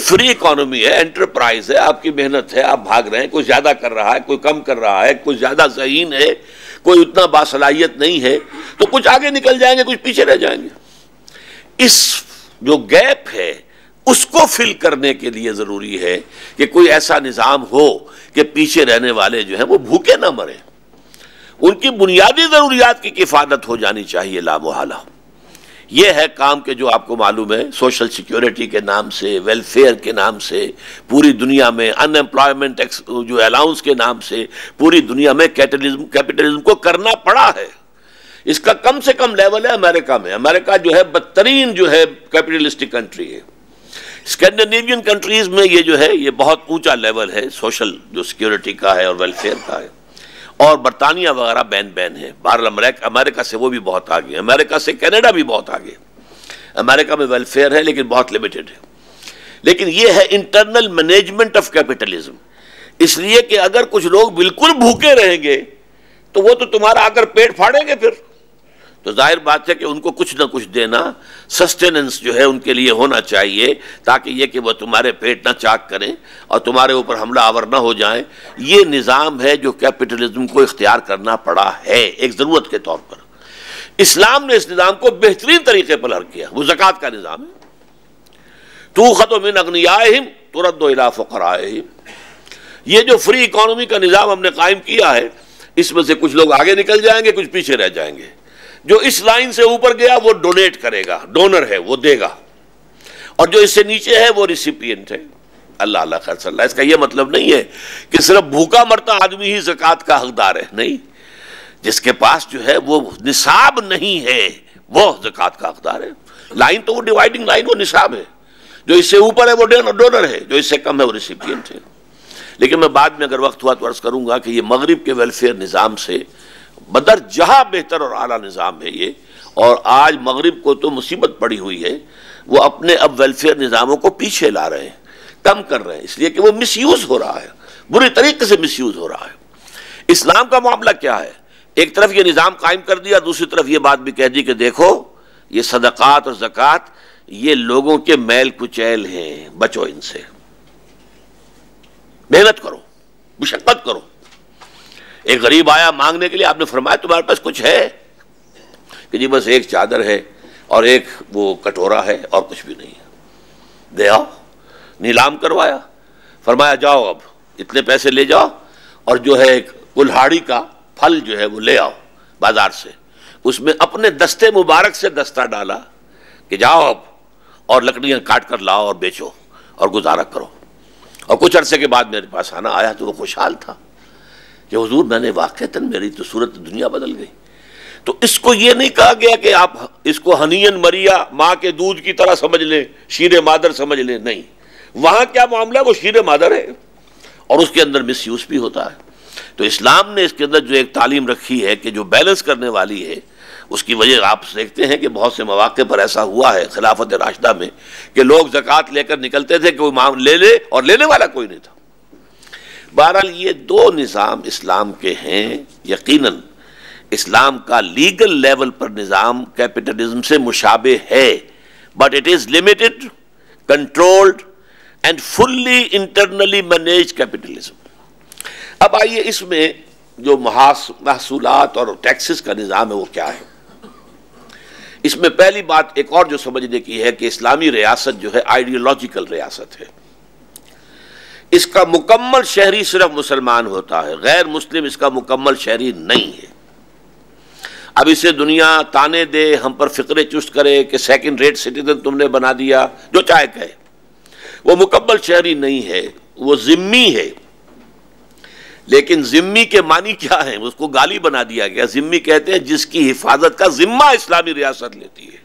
فری اکانومی ہے، انٹرپرائز ہے، آپ کی محنت ہے، آپ بھاگ رہے ہیں، کوئی زیادہ کر رہا ہے، کوئی کم کر رہا ہے، کوئی زیادہ ذہین ہے، کوئی اتنا باصلاحیت نہیں ہے، تو کچھ آگے نکل جائیں گے، کچھ پیچھے رہ جائیں گے. اس جو گیپ ہے اس کو فل کرنے کے لیے ضروری ہے کہ کوئی ایسا نظام ہو کہ پیچھے رہنے والے جو ہیں وہ بھوکے نہ مریں. ان کی بنیادی ضروریات کی کفالت ہو جانی چاہیے لا محالہ. یہ ہے کام کہ جو آپ کو معلوم ہے سوشل سیکیورٹی کے نام سے، ویلفیئر کے نام سے، پوری دنیا میں ان ایمپلائمنٹ جو الاؤنس کے نام سے پوری دنیا میں کیپٹلزم کو کرنا پڑا ہے. اس کا کم سے کم لیول ہے امریکہ میں. امریکہ جو ہے بدترین جو ہے کیپٹلسٹک کنٹری ہے. اسکینڈینیوین کنٹریز میں یہ جو ہے یہ بہت اونچا لیول ہے سوشل جو سیکیورٹی کا ہے اور ویلفیئر کا ہے. اور برطانیہ وغیرہ بین ہے. بہرحال امریکہ سے وہ بھی بہت آگے، امریکہ سے کینیڈا بھی بہت آگے. امریکہ میں ویلفیئر ہے لیکن بہت لمیٹڈ ہے. لیکن یہ ہے انٹرنل مینجمنٹ آف کیپٹلزم. اس لیے کہ اگر کچھ لوگ بالکل بھوکے رہیں گے تو وہ تو تمہارا آ کر پیٹ پھاڑیں گے. پھر تو ظاہر بات ہے کہ ان کو کچھ نہ کچھ دینا، سسٹیننس جو ہے ان کے لیے ہونا چاہیے، تاکہ یہ کہ وہ تمہارے پیٹ نہ چاک کریں اور تمہارے اوپر حملہ آور نہ ہو جائیں. یہ نظام ہے جو کیپٹلزم کو اختیار کرنا پڑا ہے ایک ضرورت کے طور پر. اسلام نے اس نظام کو بہترین طریقے پر حل کیا. وہ زکوٰۃ کا نظام ہے. تُؤْخَذُ مِنْ أَغْنِيَائِهِمْ ترد الی فقرائہم، یہ جو فری اکانومی کا نظام ہم نے قائم کیا ہے، اس میں سے کچھ لوگ آگے نکل جائیں گے، کچھ پیچھے رہ جائیں گے. جو اس لائن سے اوپر گیا وہ ڈونیٹ کرے گا، ڈونر ہے، وہ دے گا، اور جو اس سے نیچے ہے وہ ریسیپینٹ ہے. اللہ اللہ خیر صلی اللہ. اس کا یہ مطلب نہیں ہے کہ صرف بھوکا مرتا آدمی ہی زکوٰۃ کا حقدار ہے، نہیں، جس کے پاس جو ہے وہ نصاب نہیں ہے وہ زکوٰۃ کا حقدار ہے. لائن تو وہ ڈیوائڈنگ لائن، وہ نصاب ہے. جو اس سے اوپر ہے وہ ڈونر ہے، جو اس سے کم ہے وہ ریسیپینٹ ہے. لیکن میں بعد میں اگر وقت ہوا تو عرض کروں گا کہ یہ مغرب کے ویلفیئر نظام سے بدر جہاں بہتر اور اعلیٰ نظام ہے یہ. اور آج مغرب کو تو مصیبت پڑی ہوئی ہے، وہ اپنے اب ویلفیئر نظاموں کو پیچھے لا رہے ہیں، کم کر رہے ہیں، اس لیے کہ وہ مس یوز ہو رہا ہے، بری طریقے سے مس یوز ہو رہا ہے. اسلام کا معاملہ کیا ہے؟ ایک طرف یہ نظام قائم کر دیا، دوسری طرف یہ بات بھی کہہ دی کہ دیکھو یہ صدقات اور زکوٰۃ یہ لوگوں کے میل کچیل ہیں، بچو ان سے، محنت کرو، مشقت کرو. ایک غریب آیا مانگنے کے لیے، آپ نے فرمایا تمہارے پاس کچھ ہے؟ کہ جی بس ایک چادر ہے اور ایک وہ کٹورا ہے اور کچھ بھی نہیں ہے. دے آؤ. نیلام کروایا، فرمایا جاؤ اب اتنے پیسے لے جاؤ اور جو ہے ایک کلہاڑی کا پھل جو ہے وہ لے آؤ بازار سے. اس میں اپنے دستے مبارک سے دستہ ڈالا کہ جاؤ اب اور لکڑیاں کاٹ کر لاؤ اور بیچو اور گزارا کرو. اور کچھ عرصے کے بعد میرے پاس آنا آیا تو وہ خوشحال تھا کہ حضور میں نے واقعتاً میری تو صورت دنیا بدل گئی. تو اس کو یہ نہیں کہا گیا کہ آپ اس کو ہنین مریا ماں کے دودھ کی طرح سمجھ لیں، شیر مادر سمجھ لیں، نہیں. وہاں کیا معاملہ ہے؟ وہ شیر مادر ہے اور اس کے اندر مس یوز بھی ہوتا ہے. تو اسلام نے اس کے اندر جو ایک تعلیم رکھی ہے کہ جو بیلنس کرنے والی ہے، اس کی وجہ آپ دیکھتے ہیں کہ بہت سے مواقع پر ایسا ہوا ہے خلافت راشدہ میں کہ لوگ زکوٰۃ لے کر نکلتے تھے کہ وہ لے لے اور لینے والا کوئی نہیں تھا. بہرحال یہ دو نظام اسلام کے ہیں. یقیناً اسلام کا لیگل لیول پر نظام کیپٹلزم سے مشابہ ہے، but it is limited, controlled and fully internally manage capitalism. اب آئیے اس میں جو محصولات اور ٹیکسز کا نظام ہے وہ کیا ہے. اس میں پہلی بات ایک اور جو سمجھنے کی ہے کہ اسلامی ریاست جو ہے آئیڈیولوجیکل ریاست ہے. اس کا مکمل شہری صرف مسلمان ہوتا ہے، غیر مسلم اس کا مکمل شہری نہیں ہے. اب اسے دنیا تانے دے، ہم پر فقرے چست کرے کہ سیکنڈ ریٹ سٹیزن تم نے بنا دیا، جو چاہے کہے، وہ مکمل شہری نہیں ہے، وہ ذمی ہے. لیکن ذمی کے معنی کیا ہے؟ اس کو گالی بنا دیا گیا. ذمی کہتے ہیں جس کی حفاظت کا ذمہ اسلامی ریاست لیتی ہے.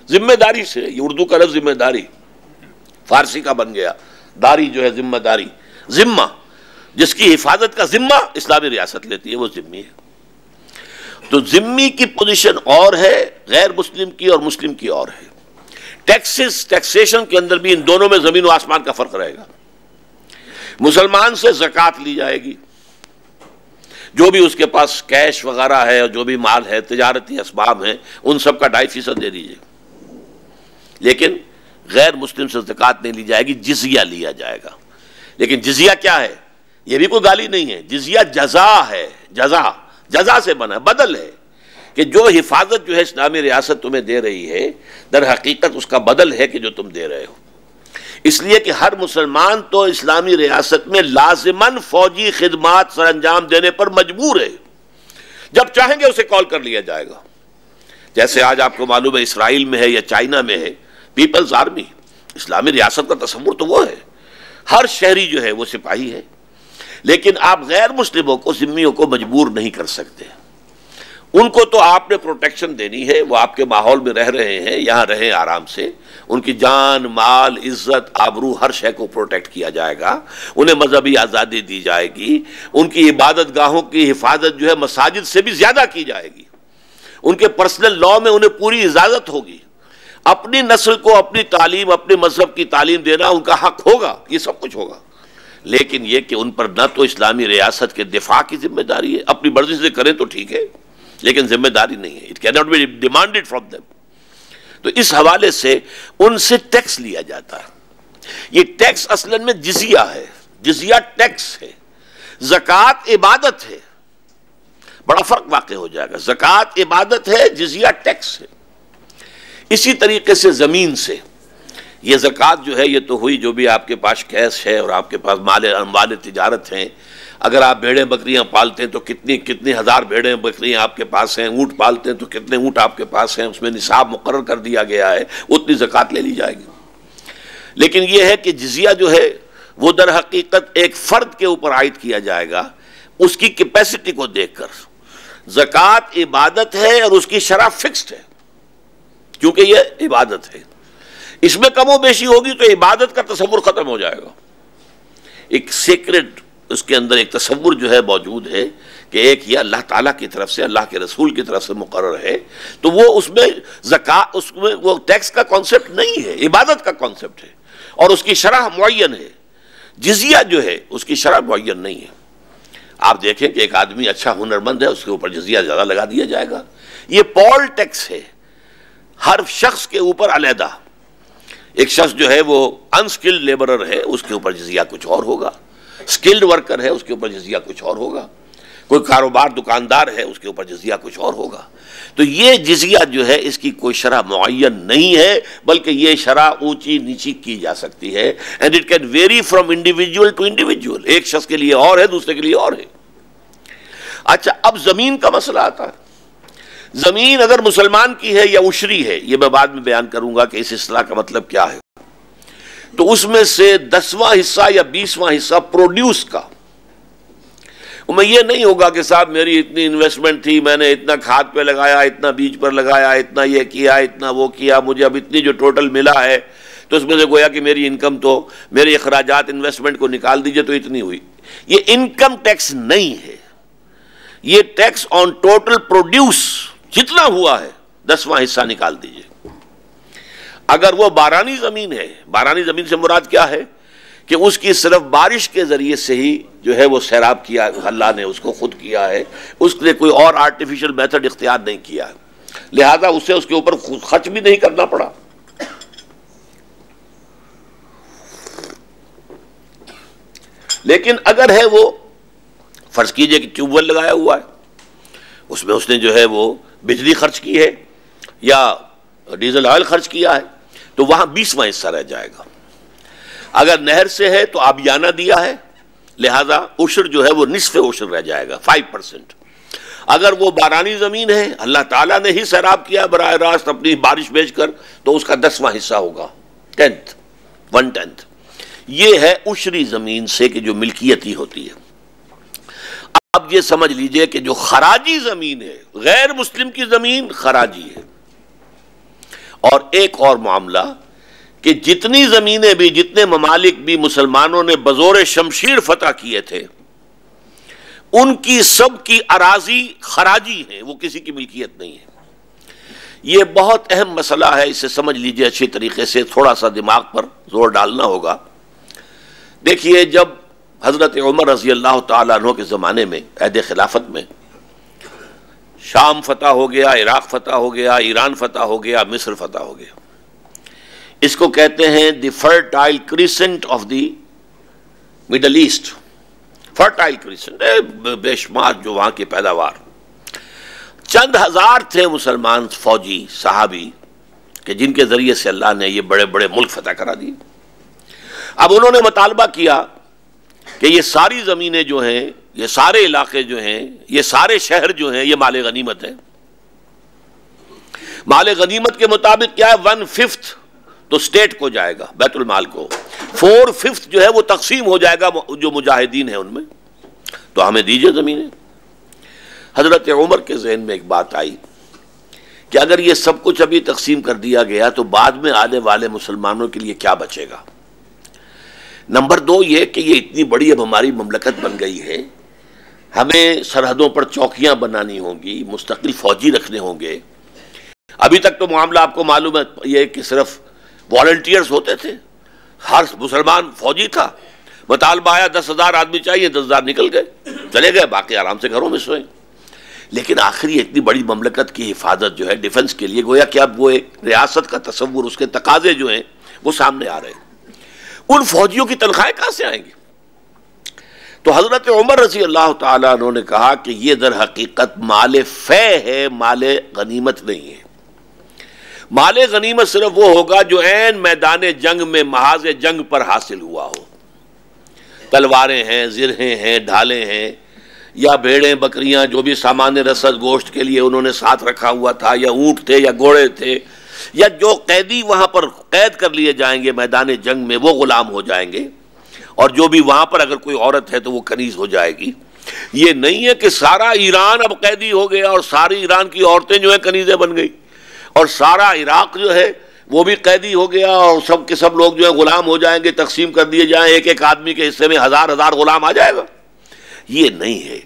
ذمہ داری سے، یہ اردو کا لفظ ذمہ داری فارسی کا بن گیا، داری جو ہے ذمہ داری، ذمہ جس کی حفاظت کا ذمہ اسلامی ریاست لیتی ہے وہ ذمی ہے. تو ذمی کی پوزیشن اور ہے، غیر مسلم کی اور مسلم کی اور ہے. ٹیکسیشن کے اندر بھی ان دونوں میں زمین و آسمان کا فرق رہے گا. مسلمان سے زکوٰۃ لی جائے گی، جو بھی اس کے پاس کیش وغیرہ ہے اور جو بھی مال ہے، تجارتی اسباب ہیں، ان سب کا 2.5% دے دیجیے. لیکن غیر مسلم سے زکوٰۃ نہیں لی جائے گی، جزیہ لیا جائے گا. لیکن جزیہ کیا ہے؟ یہ بھی کوئی گالی نہیں ہے. جزیہ جزا ہے، جزا سے بنا، بدل ہے کہ جو حفاظت جو ہے اسلامی ریاست تمہیں دے رہی ہے، در حقیقت اس کا بدل ہے کہ جو تم دے رہے ہو. اس لیے کہ ہر مسلمان تو اسلامی ریاست میں لازماً فوجی خدمات سر انجام دینے پر مجبور ہے. جب چاہیں گے اسے کال کر لیا جائے گا. جیسے آج آپ کو معلوم ہے اسرائیل میں ہے یا چائنا میں ہے پیپلز آرمی، اسلامی ریاست کا تصور تو وہ ہے، ہر شہری جو ہے وہ سپاہی ہے. لیکن آپ غیر مسلموں کو، ذمیوں کو مجبور نہیں کر سکتے. ان کو تو آپ نے پروٹیکشن دینی ہے، وہ آپ کے ماحول میں رہ رہے ہیں، یہاں رہیں آرام سے. ان کی جان، مال، عزت، آبرو، ہر شے کو پروٹیکٹ کیا جائے گا. انہیں مذہبی آزادی دی جائے گی. ان کی عبادت گاہوں کی حفاظت جو ہے مساجد سے بھی زیادہ کی جائے گی. ان کے پرسنل لا میں انہیں پوری اجازت ہوگی. اپنی نسل کو اپنی تعلیم، اپنے مذہب کی تعلیم دینا ان کا حق ہوگا، یہ سب کچھ ہوگا. لیکن یہ کہ ان پر نہ تو اسلامی ریاست کے دفاع کی ذمہ داری ہے، اپنی مرضی سے کریں تو ٹھیک ہے، لیکن ذمہ داری نہیں ہے. It can not be demanded from them. تو اس حوالے سے ان سے ٹیکس لیا جاتا ہے. یہ ٹیکس اصلاً میں جزیہ ہے، جزیہ ٹیکس ہے. زکوٰۃ عبادت ہے. بڑا فرق واقع ہو جائے گا. زکوٰۃ عبادت ہے، جزیہ ٹیکس ہے. اسی طریقے سے زمین سے یہ زکوٰۃ جو ہے یہ تو ہوئی جو بھی آپ کے پاس کیش ہے اور آپ کے پاس اموال تجارت ہیں. اگر آپ بھیڑیں بکریاں پالتے ہیں تو کتنی ہزار بھیڑیں بکریاں آپ کے پاس ہیں. اونٹ پالتے ہیں تو کتنے اونٹ آپ کے پاس ہیں. اس میں نصاب مقرر کر دیا گیا ہے, اتنی زکوٰۃ لے لی جائے گی. لیکن یہ ہے کہ جزیہ جو ہے وہ در حقیقت ایک فرد کے اوپر عائد کیا جائے گا اس کی کیپیسٹی کو دیکھ کر. زکوٰۃ عبادت ہے اور اس کی شرح فکسڈ ہے کیونکہ یہ عبادت ہے. اس میں کم و بیشی ہوگی تو عبادت کا تصور ختم ہو جائے گا. ایک سیکرڈ اس کے اندر ایک تصور جو ہے موجود ہے کہ ایک یہ اللہ تعالیٰ کی طرف سے, اللہ کے رسول کی طرف سے مقرر ہے, تو وہ اس میں زکوٰۃ, اس میں وہ ٹیکس کا کانسیپٹ نہیں ہے, عبادت کا کانسیپٹ ہے اور اس کی شرح معین ہے. جزیہ جو ہے اس کی شرح معین نہیں ہے. آپ دیکھیں کہ ایک آدمی اچھا ہنرمند ہے, اس کے اوپر جزیہ زیادہ لگا دیا جائے گا. یہ پول ٹیکس ہے ہر شخص کے اوپر علیحدہ. ایک شخص جو ہے وہ انسکلڈ لیبرر ہے, اس کے اوپر جزیہ کچھ اور ہوگا. سکلڈ ورکر ہے, اس کے اوپر جزیہ کچھ اور ہوگا. کوئی کاروبار دکاندار ہے, اس کے اوپر جزیہ کچھ اور ہوگا. تو یہ جزیہ جو ہے اس کی کوئی شرح معین نہیں ہے, بلکہ یہ شرح اونچی نیچی کی جا سکتی ہے. And it can vary from individual to individual. ایک شخص کے لیے اور ہے, دوسرے کے لیے اور ہے. اچھا, اب زمین کا مسئلہ آتا ہے. زمین اگر مسلمان کی ہے یا عشری ہے, یہ میں بعد میں بیان کروں گا کہ اس اصطلاح کا مطلب کیا ہے, تو اس میں سے 10واں حصہ یا 20واں حصہ پروڈیوس کا. میں یہ نہیں ہوگا کہ صاحب میری اتنی انویسٹمنٹ تھی, میں نے اتنا کھاد پہ لگایا, اتنا بیج پر لگایا, اتنا یہ کیا, اتنا وہ کیا, مجھے اب اتنی جو ٹوٹل ملا ہے تو اس میں سے گویا کہ میری انکم تو میرے اخراجات انویسٹمنٹ کو نکال دیجئے تو اتنی ہوئی. یہ انکم ٹیکس نہیں ہے, یہ ٹیکس آن ٹوٹل پروڈیوس جتنا ہوا ہے 10واں حصہ نکال دیجئے. اگر وہ بارانی زمین ہے, بارانی زمین سے مراد کیا ہے کہ اس کی صرف بارش کے ذریعے سے ہی جو ہے وہ سیراب کیا, اللہ نے اس کو خود کیا ہے, اس نے کوئی اور آرٹیفیشل میتھڈ اختیار نہیں کیا ہے, لہذا اسے اس کے اوپر خرچ بھی نہیں کرنا پڑا. لیکن اگر ہے وہ فرض کیجئے کہ ٹیوب ویل لگایا ہوا ہے, اس میں اس نے جو ہے وہ بجلی خرچ کی ہے یا ڈیزل آئل خرچ کیا ہے, تو وہاں 20واں حصہ رہ جائے گا. اگر نہر سے ہے تو آبیانہ دیا ہے, لہذا عشر جو ہے وہ نصف عشر رہ جائے گا 5%. اگر وہ بارانی زمین ہے, اللہ تعالیٰ نے ہی سیراب کیا براہ راست اپنی بارش بھیج کر, تو اس کا 10واں حصہ ہوگا 1/10. یہ ہے عشری زمین سے کہ جو ملکیت ہی ہوتی ہے. اب یہ سمجھ لیجئے کہ جو خراجی زمین ہے, غیر مسلم کی زمین خراجی ہے. اور ایک اور معاملہ کہ جتنی زمینیں بھی, جتنے ممالک بھی مسلمانوں نے بزور شمشیر فتح کیے تھے, ان کی سب کی اراضی خراجی ہیں, وہ کسی کی ملکیت نہیں ہے. یہ بہت اہم مسئلہ ہے, اسے سمجھ لیجئے اچھی طریقے سے, تھوڑا سا دماغ پر زور ڈالنا ہوگا. دیکھیے, جب حضرت عمر رضی اللہ تعالیٰ عنہ کے زمانے میں عہد خلافت میں شام فتح ہو گیا, عراق فتح ہو گیا, ایران فتح ہو گیا, مصر فتح ہو گیا. اس کو کہتے ہیں the fertile crescent of the middle east. Fertile crescent, بے شمار جو وہاں کی پیداوار. چند ہزار تھے مسلمان فوجی صحابی کہ جن کے ذریعے سے اللہ نے یہ بڑے بڑے ملک فتح کرا دیے. اب انہوں نے مطالبہ کیا کہ یہ ساری زمینیں جو ہیں, یہ سارے علاقے جو ہیں, یہ سارے شہر جو ہیں, یہ مال غنیمت ہے. مال غنیمت کے مطابق کیا ہے, 1/5 تو اسٹیٹ کو جائے گا, بیت المال کو. 4/5 جو ہے وہ تقسیم ہو جائے گا جو مجاہدین ہیں ان میں, تو ہمیں دیجئے زمینیں. حضرت عمر کے ذہن میں ایک بات آئی کہ اگر یہ سب کچھ ابھی تقسیم کر دیا گیا تو بعد میں آنے والے مسلمانوں کے لیے کیا بچے گا. نمبر 2 یہ کہ یہ اتنی بڑی اب ہماری مملکت بن گئی ہے, ہمیں سرحدوں پر چوکیاں بنانی ہوں گی, مستقل فوجی رکھنے ہوں گے. ابھی تک تو معاملہ آپ کو معلوم ہے یہ کہ صرف والنٹیئرز ہوتے تھے, ہر مسلمان فوجی تھا. مطالبہ آیا 10,000 آدمی چاہیے, 10,000 نکل گئے, چلے گئے, باقی آرام سے گھروں میں سوئیں. لیکن آخر یہ اتنی بڑی مملکت کی حفاظت جو ہے ڈیفنس کے لیے, گویا کہ اب وہ ایک ریاست کا تصور, اس کے تقاضے جو ہیں وہ سامنے آ رہے ہیں. ان فوجیوں کی تنخواہیں کہاں سے آئیں گی؟ تو حضرت عمر رضی اللہ تعالیٰ عنہ نے کہا کہ یہ در حقیقت مال فے ہے, مال غنیمت نہیں ہے. مال غنیمت صرف وہ ہوگا جو عین میدان جنگ میں محاذ جنگ پر حاصل ہوا ہو. تلواریں ہیں، زرہیں ہیں، ڈھالیں ہیں، یا بھیڑیں بکریاں، جو بھی سامان رسد گوشت کے لیے انہوں نے ساتھ رکھا ہوا تھا، یا اونٹ تھے یا گھوڑے تھے، یا جو قیدی وہاں پر قید کر لیے جائیں گے میدان جنگ میں وہ غلام ہو جائیں گے، اور جو بھی وہاں پر اگر کوئی عورت ہے تو وہ کنیز ہو جائے گی. یہ نہیں ہے کہ سارا ایران اب قیدی ہو گیا اور ساری ایران کی عورتیں جو ہیں کنیزیں بن گئی، اور سارا عراق جو ہے وہ بھی قیدی ہو گیا اور سب کے سب لوگ جو ہیں غلام ہو جائیں گے، تقسیم کر دیے جائیں، ایک ایک آدمی کے حصے میں ہزار ہزار غلام آ جائے گا. یہ نہیں ہے،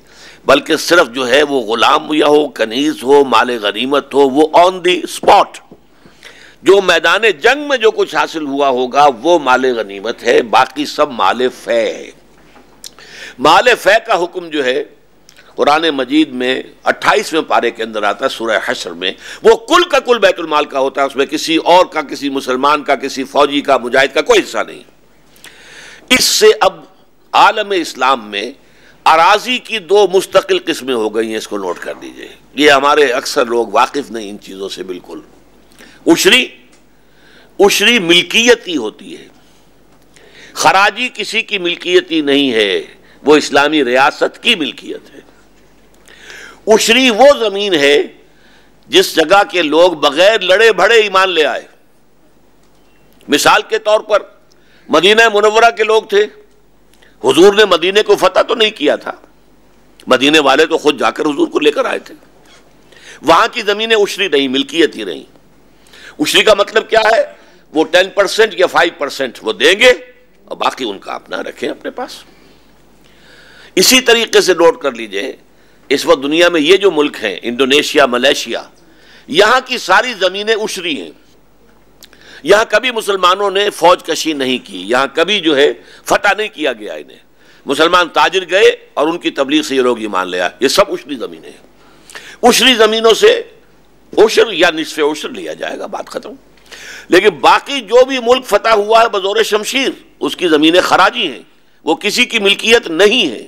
بلکہ صرف جو ہے وہ غلام یا ہو، کنیز ہو، مال غنیمت ہو، وہ آن دی اسپاٹ جو میدان جنگ میں جو کچھ حاصل ہوا ہوگا وہ مال غنیمت ہے، باقی سب مال فے ہے. مال فے کا حکم جو ہے قرآن مجید میں 28ویں پارے کے اندر آتا ہے سورہ حشر میں، وہ کل کا کل بیت المال کا ہوتا ہے، اس میں کسی اور کا، کسی مسلمان کا، کسی فوجی کا، مجاہد کا کوئی حصہ نہیں. اس سے اب عالم اسلام میں اراضی کی دو مستقل قسمیں ہو گئی ہیں، اس کو نوٹ کر دیجئے. یہ ہمارے اکثر لوگ واقف نہیں ان چیزوں سے بالکل. عشری ملکیتی ہوتی ہے، خراجی کسی کی ملکیتی نہیں ہے، وہ اسلامی ریاست کی ملکیت ہے. عشری وہ زمین ہے جس جگہ کے لوگ بغیر لڑے بھڑے ایمان لے آئے. مثال کے طور پر مدینہ منورہ کے لوگ تھے، حضور نے مدینے کو فتح تو نہیں کیا تھا، مدینے والے تو خود جا کر حضور کو لے کر آئے تھے. وہاں کی زمینیں عشری نہیں، ملکیت ہی رہیں. عشری کا مطلب کیا ہے؟ وہ 10% یا 5% وہ دیں گے اور باقی ان کا اپنا رکھیں اپنے پاس. اسی طریقے سے نوٹ کر لیجئے، اس وقت دنیا میں یہ جو ملک ہیں، انڈونیشیا، ملیشیا، یہاں کی ساری زمینیں عشری ہیں. یہاں کبھی مسلمانوں نے فوج کشی نہیں کی، یہاں کبھی جو ہے فتح نہیں کیا گیا انہیں. مسلمان تاجر گئے اور ان کی تبلیغ سے یہ لوگ ایمان لے آئے. یہ سب عشری زمینیں ہیں. عشری زمینوں سے عشر یا نصف عشر لیا جائے گا، بات ختم. لیکن باقی جو بھی ملک فتح ہوا ہے بزور شمشیر، اس کی زمینیں خراجی ہیں، وہ کسی کی ملکیت نہیں ہے،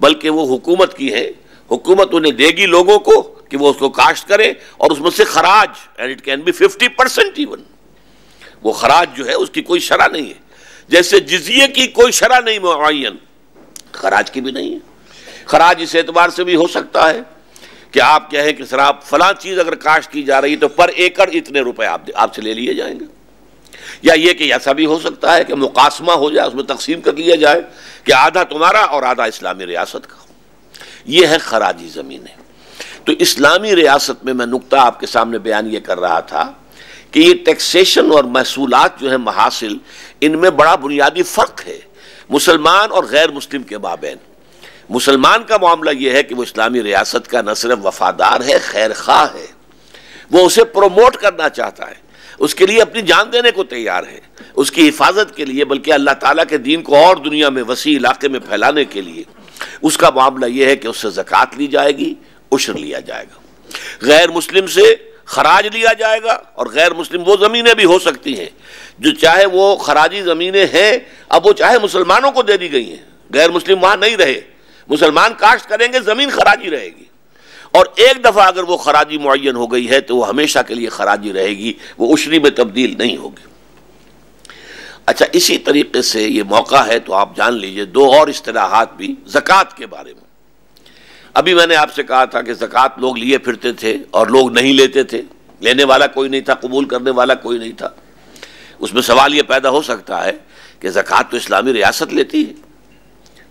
بلکہ وہ حکومت کی ہے. حکومت انہیں دے گی لوگوں کو کہ وہ اس کو کاشت کرے، اور اس میں سے خراج، and it can be 50% even، وہ خراج جو ہے اس کی کوئی شرح نہیں ہے. جیسے جزیے کی کوئی شرح نہیں معین، خراج کی بھی نہیں ہے. خراج اس اعتبار سے بھی ہو سکتا ہے کہ آپ کہیں کہ سر آپ فلاں چیز اگر کاشت کی جا رہی تو پر ایکڑ اتنے روپے آپ سے لے لیے جائیں گے. یا یہ کہ ایسا بھی ہو سکتا ہے کہ مقاسمہ ہو جائے، اس میں تقسیم کر لیا جائے کہ آدھا تمہارا اور آدھا اسلامی ریاست کا. یہ ہے خراجی زمینیں. تو اسلامی ریاست میں نقطہ آپ کے سامنے بیان یہ کر رہا تھا کہ یہ ٹیکسیشن اور محصولات جو ہیں محاصل، ان میں بڑا بنیادی فرق ہے مسلمان اور غیر مسلم کے مابین. مسلمان کا معاملہ یہ ہے کہ وہ اسلامی ریاست کا نہ صرف وفادار ہے، خیر خواہ ہے، وہ اسے پروموٹ کرنا چاہتا ہے، اس کے لیے اپنی جان دینے کو تیار ہے، اس کی حفاظت کے لیے، بلکہ اللہ تعالیٰ کے دین کو اور دنیا میں وسیع علاقے میں پھیلانے کے لیے. اس کا معاملہ یہ ہے کہ اس سے زکوٰۃ لی جائے گی، عشر لیا جائے گا. غیر مسلم سے خراج لیا جائے گا، اور غیر مسلم وہ زمینیں بھی ہو سکتی ہیں جو چاہے وہ خراجی زمینیں ہیں، اب وہ چاہے مسلمانوں کو دے دی گئی ہیں، غیر مسلم وہاں نہیں رہے، مسلمان کاشت کریں گے، زمین خراجی رہے گی. اور ایک دفعہ اگر وہ خراجی معین ہو گئی ہے تو وہ ہمیشہ کے لیے خراجی رہے گی، وہ عشری میں تبدیل نہیں ہوگی. اچھا، اسی طریقے سے یہ موقع ہے تو آپ جان لیجئے دو اور اصطلاحات بھی زکوٰۃ کے بارے میں. ابھی میں نے آپ سے کہا تھا کہ زکوٰۃ لوگ لیے پھرتے تھے اور لوگ نہیں لیتے تھے، لینے والا کوئی نہیں تھا، قبول کرنے والا کوئی نہیں تھا. اس میں سوال یہ پیدا ہو سکتا ہے کہ زکوٰۃ تو اسلامی ریاست لیتی ہے،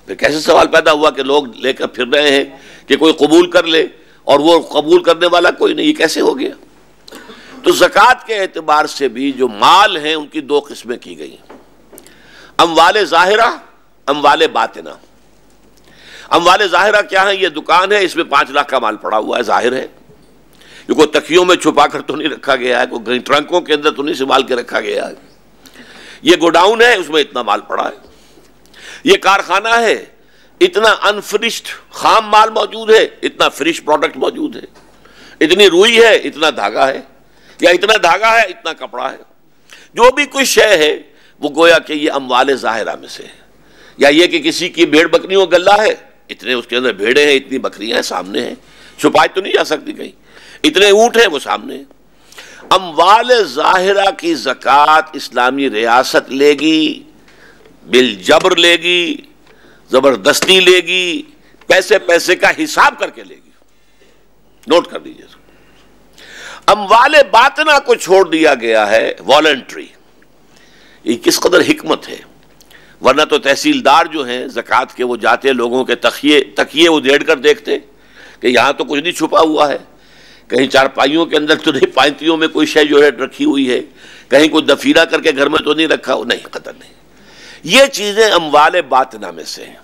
پھر کیسے سوال پیدا ہوا کہ لوگ لے کر پھر رہے ہیں کہ کوئی قبول کر لے اور وہ قبول کرنے والا کوئی نہیں، یہ کیسے ہو گیا؟ تو زکوٰۃ کے اعتبار سے بھی جو مال ہیں ان کی دو قسمیں کی گئی ہیں، اموال ظاہرہ، اموال باطنہ. اموال ظاہرہ کیا ہے؟ یہ دکان ہے، اس میں 5 لاکھ کا مال پڑا ہوا ہے، ظاہر ہے، یہ کوئی تکیوں میں چھپا کر تو نہیں رکھا گیا ہے، کوئی ٹرنکوں کے اندر تو نہیں سنبھال کے رکھا گیا ہے. یہ گوڈاؤن ہے، اس میں اتنا مال پڑا ہے. یہ کارخانہ ہے، اتنا انفنشڈ خام مال موجود ہے، اتنا فنش پروڈکٹ موجود ہے. اتنی روئی ہے، اتنا دھاگا ہے، یا اتنا دھاگا ہے، اتنا کپڑا ہے. جو بھی کوئی شے ہے وہ گویا کہ یہ اموال ظاہرہ میں سے ہے. یا یہ کہ کسی کی بھیڑ بکریوں کا گلہ ہے، اتنے اس کے اندر بھیڑیں ہیں، اتنی بکریاں ہیں، سامنے ہیں، چھپائی تو نہیں جا سکتی کہیں. اتنے اونٹ ہیں، وہ سامنے ہیں. اموال ظاہرہ کی زکوٰۃ اسلامی ریاست لے گی، بالجبر لے گی، زبردستی لے گی، پیسے کا حساب کر کے لے گی. نوٹ کر لیجیے. اموال باطنہ کو چھوڑ دیا گیا ہے والنٹری. یہ کس قدر حکمت ہے، ورنہ تو تحصیلدار جو ہیں زکوٰۃ کے وہ جاتے لوگوں کے تکیے ادھیڑ کر دیکھتے کہ یہاں تو کچھ نہیں چھپا ہوا ہے، کہیں چارپائیوں کے اندر تو نہیں، پائنتیوں میں کوئی شے جو ہے رکھی ہوئی ہے، کہیں کوئی دفینہ کر کے گھر میں تو نہیں رکھا ہو. نہیں، قطع نہیں. یہ چیزیں اموال باطنہ میں سے ہیں.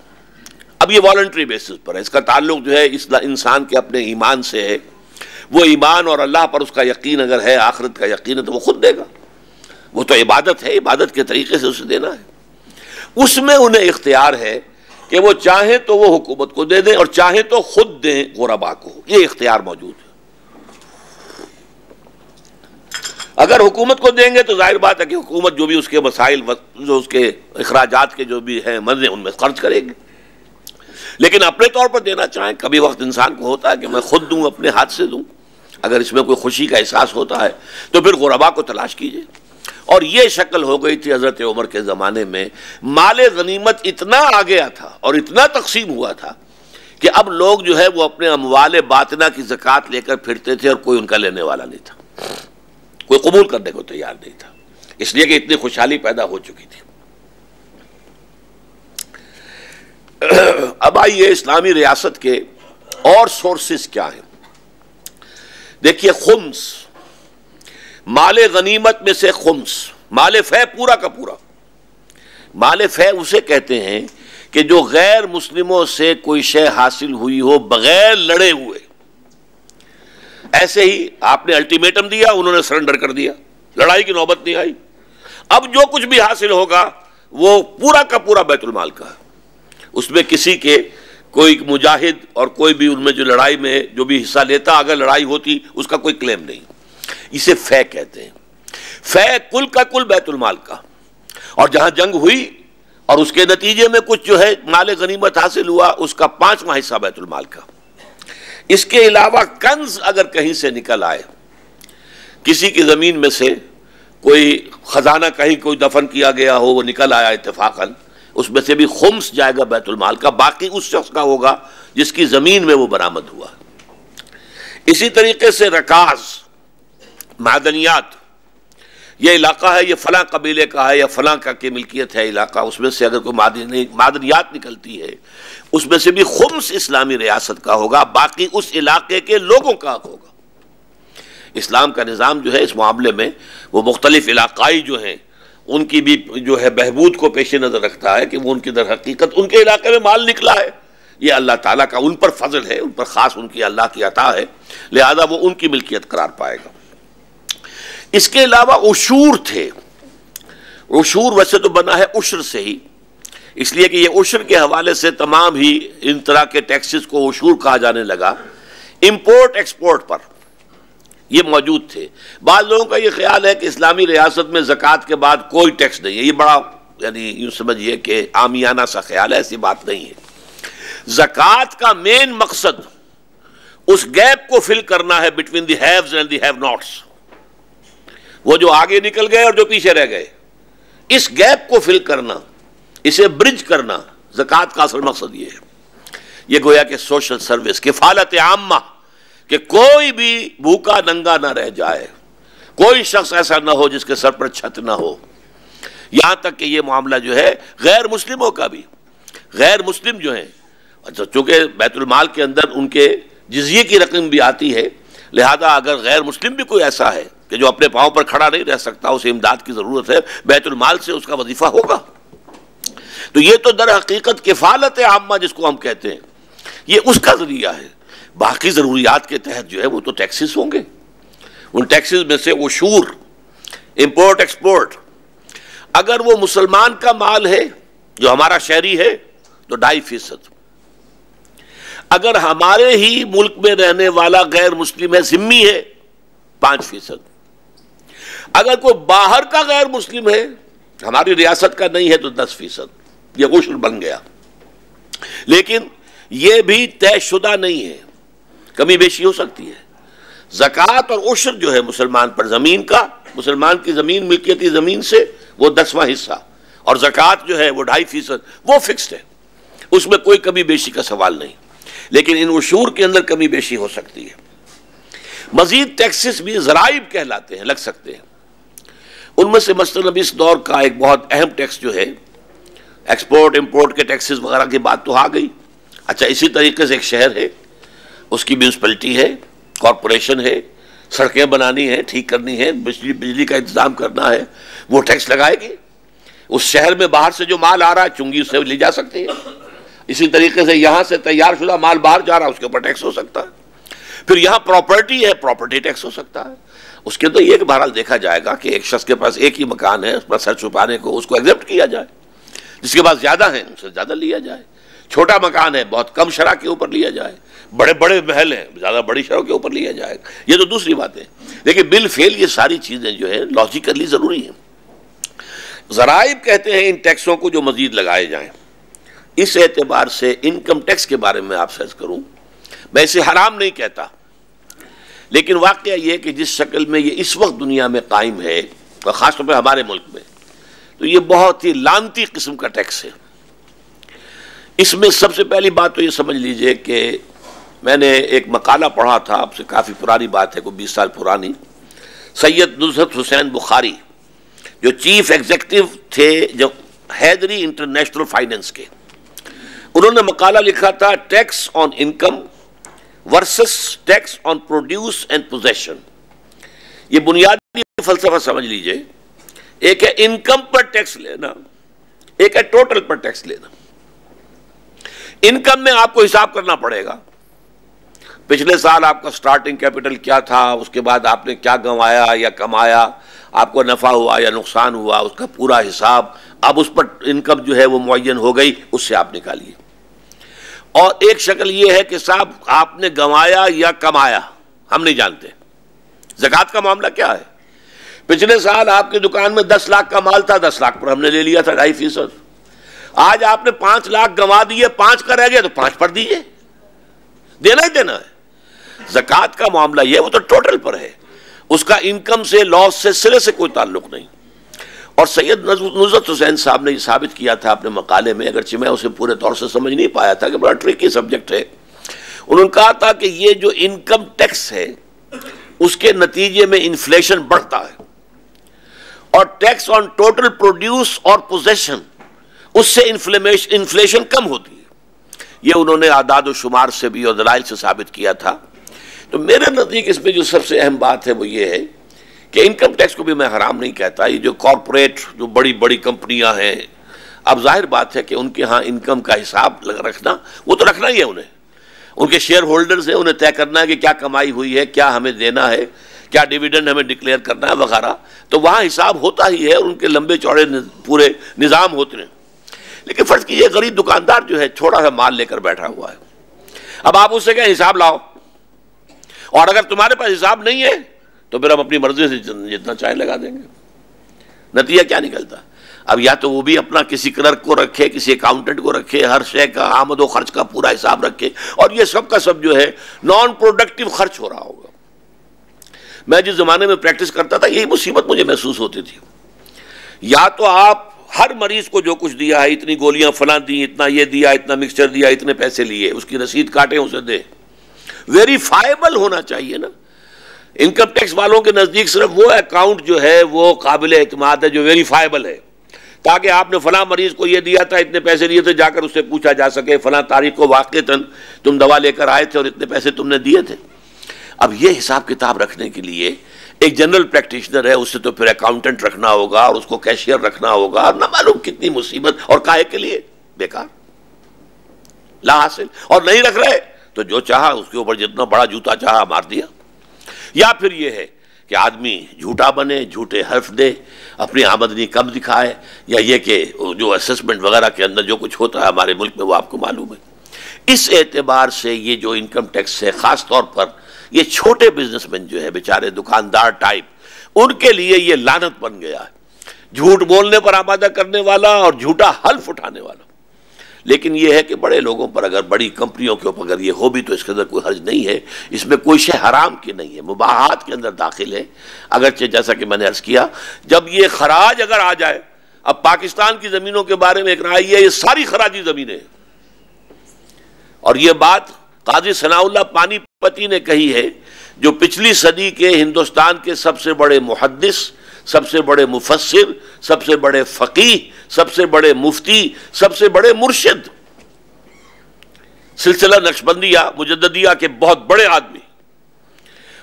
اب یہ والنٹری بیسس پر ہے، اس کا تعلق جو ہے انسان کے اپنے ایمان سے ہے. وہ ایمان اور اللہ پر اس کا یقین اگر ہے، آخرت کا یقین ہے، تو وہ خود دے گا. وہ تو عبادت ہے، عبادت کے طریقے سے اسے دینا ہے. اس میں انہیں اختیار ہے کہ وہ چاہیں تو وہ حکومت کو دے دیں اور چاہیں تو خود دیں غربا کو. یہ اختیار موجود ہے. اگر حکومت کو دیں گے تو ظاہر بات ہے کہ حکومت جو بھی اس کے مسائل، جو اس کے اخراجات کے جو بھی ہیں منزل، ان میں خرچ کرے گی. لیکن اپنے طور پر دینا چاہیں، کبھی وقت انسان کو ہوتا ہے کہ میں خود دوں، اپنے ہاتھ سے دوں. اگر اس میں کوئی خوشی کا احساس ہوتا ہے تو پھر غربا کو تلاش کیجیے. اور یہ شکل ہو گئی تھی حضرت عمر کے زمانے میں. مال غنیمت اتنا آ گیا تھا اور اتنا تقسیم ہوا تھا کہ اب لوگ جو ہے وہ اپنے اموال باطنہ کی زکوٰۃ لے کر پھرتے تھے اور کوئی ان کا لینے والا نہیں تھا، کوئی قبول کرنے کو تیار نہیں تھا، اس لیے کہ اتنی خوشحالی پیدا ہو چکی تھی. اب آئیے اسلامی ریاست کے اور سورسز کیا ہیں. دیکھیے، خمس، مال غنیمت میں سے خمس، مال فے پورا کا پورا. مال فے اسے کہتے ہیں کہ جو غیر مسلموں سے کوئی شے حاصل ہوئی ہو بغیر لڑے ہوئے. ایسے ہی آپ نے الٹیمیٹم دیا، انہوں نے سرنڈر کر دیا، لڑائی کی نوبت نہیں آئی. اب جو کچھ بھی حاصل ہوگا وہ پورا کا پورا بیت المال کا ہے. اس میں کسی کے کوئی مجاہد اور کوئی بھی ان میں جو لڑائی میں جو بھی حصہ لیتا، اگر لڑائی ہوتی اس کا کوئی کلیم نہیں. اسے فے کہتے ہیں. فے کل کا کل بیت المال کا. اور جہاں جنگ ہوئی اور اس کے نتیجے میں کچھ جو ہے مال غنیمت حاصل ہوا، اس کا 5واں حصہ بیت المال کا. اس کے علاوہ کنز اگر کہیں سے نکل آئے، کسی کی زمین میں سے کوئی خزانہ کہیں کوئی دفن کیا گیا ہو، وہ نکل آیا اتفاقاً، اس میں سے بھی خمس جائے گا بیت المال کا. باقی اس شخص کا ہوگا جس کی زمین میں وہ برآمد ہوا. اسی طریقے سے رکاز، معدنیات، یہ علاقہ ہے، یہ فلاں قبیلے کا ہے یا فلاں کا کی ملکیت ہے علاقہ، اس میں سے اگر کوئی معدنیات نکلتی ہے اس میں سے بھی خمس اسلامی ریاست کا ہوگا. باقی اس علاقے کے لوگوں کا ہوگا. اسلام کا نظام جو ہے اس معاملے میں وہ مختلف علاقائی جو ہیں ان کی بھی جو ہے بہبود کو پیش نظر رکھتا ہے کہ وہ ان کی در حقیقت ان کے علاقے میں مال نکلا ہے، یہ اللہ تعالیٰ کا ان پر فضل ہے، ان پر خاص ان کی اللہ کی عطا ہے، لہذا وہ ان کی ملکیت قرار پائے گا. اس کے علاوہ عشور تھے. عشور ویسے تو بنا ہے عشر سے ہی، اس لیے کہ یہ عشر کے حوالے سے تمام ہی ان طرح کے ٹیکسز کو عشور کہا جانے لگا. امپورٹ ایکسپورٹ پر یہ موجود تھے. بعض لوگوں کا یہ خیال ہے کہ اسلامی ریاست میں زکوٰۃ کے بعد کوئی ٹیکس نہیں ہے. یہ بڑا یعنی یوں سمجھیے کہ عامیانہ سا خیال ہے، ایسی بات نہیں ہے. زکوٰۃ کا مین مقصد اس گیپ کو فل کرنا ہے between the haves and the have nots. وہ جو آگے نکل گئے اور جو پیچھے رہ گئے، اس گیپ کو فل کرنا، اسے برج کرنا، زکوٰۃ کا اصل مقصد یہ ہے. یہ گویا کہ سوشل سروس، کفالت عامہ، کہ کوئی بھی بھوکا ننگا نہ رہ جائے، کوئی شخص ایسا نہ ہو جس کے سر پر چھت نہ ہو. یہاں تک کہ یہ معاملہ جو ہے غیر مسلموں کا بھی، غیر مسلم جو ہیں، چونکہ بیت المال کے اندر ان کے جزیے کی رقم بھی آتی ہے، لہذا اگر غیر مسلم بھی کوئی ایسا ہے کہ جو اپنے پاؤں پر کھڑا نہیں رہ سکتا، اسے امداد کی ضرورت ہے، بیت المال سے اس کا وظیفہ ہوگا. تو یہ تو در حقیقت کفالت عامہ جس کو ہم کہتے ہیں، یہ اس کا ذریعہ ہے. باقی ضروریات کے تحت جو ہے وہ تو ٹیکسز ہوں گے. ان ٹیکسز میں سے عشور، امپورٹ ایکسپورٹ، اگر وہ مسلمان کا مال ہے جو ہمارا شہری ہے تو 2.5%. اگر ہمارے ہی ملک میں رہنے والا غیر مسلم ہے، ذمہ ہے، 5%. اگر کوئی باہر کا غیر مسلم ہے، ہماری ریاست کا نہیں ہے، تو 10%. یہ عشر بن گیا. لیکن یہ بھی طے شدہ نہیں ہے، کمی بیشی ہو سکتی ہے. زکوٰۃ اور عشر جو ہے مسلمان پر زمین کا، مسلمان کی زمین ملکیتی زمین سے وہ 10واں حصہ، اور زکوٰۃ جو ہے وہ 2.5%، وہ فکسڈ ہے، اس میں کوئی کمی بیشی کا سوال نہیں، لیکن ان عشور کے اندر کمی بیشی ہو سکتی ہے۔ مزید ٹیکسز بھی ضرائب کہلاتے ہیں، لگ سکتے ہیں، ان میں سے مثلاً اب اس دور کا ایک بہت اہم ٹیکس جو ہے ایکسپورٹ امپورٹ کے ٹیکسز وغیرہ کی بات تو آ گئی۔ اچھا، اسی طریقے سے ایک شہر ہے، اس کی میونسپلٹی ہے، کارپوریشن ہے، سڑکیں بنانی ہے، ٹھیک کرنی ہے، بجلی کا انتظام کرنا ہے، وہ ٹیکس لگائے گی۔ اس شہر میں باہر سے جو مال آ رہا ہے چنگی اس سے لی جا سکتی ہے، اسی طریقے سے یہاں سے تیار شدہ مال باہر جا رہا ہے اس کے اوپر ٹیکس ہو سکتا ہے۔ پھر یہاں پراپرٹی ہے، پراپرٹی ٹیکس ہو سکتا ہے۔ اس کے اندر یہ کہ بہرحال دیکھا جائے گا کہ ایک شخص کے پاس ایک ہی مکان ہے، اس پر سر چھپانے کو اس کو ایگزیپٹ کیا جائے، جس کے پاس زیادہ ہیں ان سے زیادہ لیا جائے، چھوٹا مکان ہے بہت کم شرح کے اوپر لیا جائے، بڑے بڑے محل ہیں زیادہ بڑی شرح کے اوپر لیا جائے، یہ تو دوسری بات ہے، لیکن بالفعل یہ ساری چیزیں جو ہے لاجیکلی ضروری ہیں۔ ضرائب کہتے ہیں ان ٹیکسوں کو جو مزید لگائے جائیں۔ اس اعتبار سے انکم ٹیکس کے بارے میں آپ سے عرض کروں، میں اسے حرام نہیں کہتا، لیکن واقعہ یہ کہ جس شکل میں یہ اس وقت دنیا میں قائم ہے، اور خاص طور پہ ہمارے ملک میں، تو یہ بہت ہی لعنتی قسم کا ٹیکس ہے۔ اس میں سب سے پہلی بات تو یہ سمجھ لیجئے کہ میں نے ایک مقالہ پڑھا تھا، اب سے کافی پرانی بات ہے، کوئی 20 سال پرانی، سید نصرت حسین بخاری جو چیف ایگزیکٹو تھے جو حیدری انٹرنیشنل فائنینس کے، انہوں نے مقالہ لکھا تھا tax on income versus tax on produce and position. یہ بنیادی فلسفہ سمجھ لیجئے، ایک ہے انکم پر ٹیکس لینا، ایک ہے ٹوٹل پر ٹیکس لینا۔ انکم میں آپ کو حساب کرنا پڑے گا، پچھلے سال آپ کا سٹارٹنگ کیپٹل کیا تھا، اس کے بعد آپ نے کیا گنوایا یا کمایا، آپ کو نفع ہوا یا نقصان ہوا، اس کا پورا حساب، اب اس پر انکم جو ہے وہ معین ہو گئی، اس سے آپ نکالیے۔ اور ایک شکل یہ ہے کہ صاحب آپ نے گنوایا یا کمایا ہم نہیں جانتے۔ زکوٰۃ کا معاملہ کیا ہے؟ پچھلے سال آپ کی دکان میں 10 لاکھ کا مال تھا، 10 لاکھ پر ہم نے لے لیا تھا 2.5%۔ آج آپ نے 5 لاکھ گنوا دیے، 5 کا رہ گیا تو 5 پر دیجیے، دینا ہی دینا ہے۔ زکوٰۃ کا معاملہ یہ وہ تو ٹوٹل پر ہے، اس کا انکم سے لاس سے سرے سے کوئی تعلق نہیں۔ اور سید نصرت حسین صاحب نے یہ ثابت کیا تھا اپنے مقالے میں، اگرچہ میں اسے پورے طور سے سمجھ نہیں پایا تھا کہ بڑا ٹرکی سبجیکٹ ہے، انہوں نے کہا تھا کہ یہ جو انکم ٹیکس ہے اس کے نتیجے میں انفلیشن بڑھتا ہے، اور ٹیکس آن ٹوٹل پروڈیوس اور پوزیشن اس سے انفلیشن کم ہوتی ہے۔ یہ انہوں نے اعداد و شمار سے بھی اور دلائل سے ثابت کیا تھا۔ تو میرے نزدیک اس میں جو سب سے اہم بات ہے وہ یہ ہے کہ انکم ٹیکس کو بھی میں حرام نہیں کہتا۔ یہ جو کارپوریٹ جو بڑی بڑی کمپنیاں ہیں، اب ظاہر بات ہے کہ ان کے ہاں انکم کا حساب رکھنا، وہ تو رکھنا ہی ہے، انہیں ان کے شیئر ہولڈرز ہیں، انہیں طے کرنا ہے کہ کیا کمائی ہوئی ہے، کیا ہمیں دینا ہے، کیا ڈیویڈنڈ ہمیں ڈکلیئر کرنا ہے وغیرہ، تو وہاں حساب ہوتا ہی ہے، اور ان کے لمبے چوڑے پورے نظام ہوتے ہیں۔ لیکن فرض کیجیے غریب دکاندار جو ہے چھوٹا سا مال لے کر بیٹھا ہوا ہے، اب آپ اس سے کہیں حساب لاؤ، اور اگر تمہارے پاس حساب نہیں ہے تو پھر ہم اپنی مرضی سے جتنا چاہے لگا دیں گے۔ نتیجہ کیا نکلتا؟ اب یا تو وہ بھی اپنا کسی کلرک کو رکھے، کسی اکاؤنٹنٹ کو رکھے، ہر شے کا آمد و خرچ کا پورا حساب رکھے، اور یہ سب کا سب جو ہے نان پروڈکٹیو خرچ ہو رہا ہوگا۔ میں جس زمانے میں پریکٹس کرتا تھا یہی مصیبت مجھے محسوس ہوتی تھی، یا تو آپ ہر مریض کو جو کچھ دیا ہے، اتنی گولیاں فلاں دی، اتنا یہ دیا، اتنا مکسچر دیا، اتنے پیسے لیے، اس کی رسید کاٹیں اسے دیں، ویریفائبل ہونا چاہیے نا۔ انکم ٹیکس والوں کے نزدیک صرف وہ اکاؤنٹ جو ہے وہ قابل اعتماد ہے جو ویریفائبل ہے، تاکہ آپ نے فلاں مریض کو یہ دیا تھا، اتنے پیسے دیے تھے، جا کر اس سے پوچھا جا سکے فلاں تاریخ کو واقعتاً تم دوا لے کر آئے تھے اور اتنے پیسے تم نے دیے تھے۔ اب یہ حساب کتاب رکھنے کے لیے ایک جنرل پریکٹیشنر ہے، اس سے تو پھر اکاؤنٹنٹ رکھنا ہوگا، اور اس کو کیشیئر رکھنا ہوگا، اور نہ معلوم کتنی مصیبت، اور کاہے کے لیے؟ بیکار، لا حاصل۔ اور نہیں رکھ رہے تو جو چاہا اس کے اوپر جتنا بڑا جوتا چاہا مار دیا۔ یا پھر یہ ہے کہ آدمی جھوٹا بنے، جھوٹے حرف دے، اپنی آمدنی کم دکھائے، یا یہ کہ جو اسسمنٹ وغیرہ کے اندر جو کچھ ہوتا ہے ہمارے ملک میں وہ آپ کو معلوم ہے۔ اس اعتبار سے یہ جو انکم ٹیکس ہے، خاص طور پر یہ چھوٹے بزنس مین جو ہے بیچارے دکاندار ٹائپ، ان کے لیے یہ لعنت بن گیا ہے، جھوٹ بولنے پر آمادہ کرنے والا اور جھوٹا حلف اٹھانے والا۔ لیکن یہ ہے کہ بڑے لوگوں پر اگر بڑی کمپنیوں کے اوپر اگر یہ ہو بھی تو اس کے اندر کوئی حرج نہیں ہے، اس میں کوئی شے حرام کی نہیں ہے، مباحات کے اندر داخل ہے، اگرچہ جیسا کہ میں نے عرض کیا جب یہ خراج اگر آ جائے، اب پاکستان کی زمینوں کے بارے میں ایک رائے ہے یہ ساری خراجی زمینیں، اور یہ بات قاضی ثناء اللہ پانی پتی نے کہی ہے جو پچھلی صدی کے ہندوستان کے سب سے بڑے محدث، سب سے بڑے مفسر، سب سے بڑے فقیہ، سب سے بڑے مفتی، سب سے بڑے مرشد، سلسلہ نقشبندیہ مجددیہ کے بہت بڑے آدمی،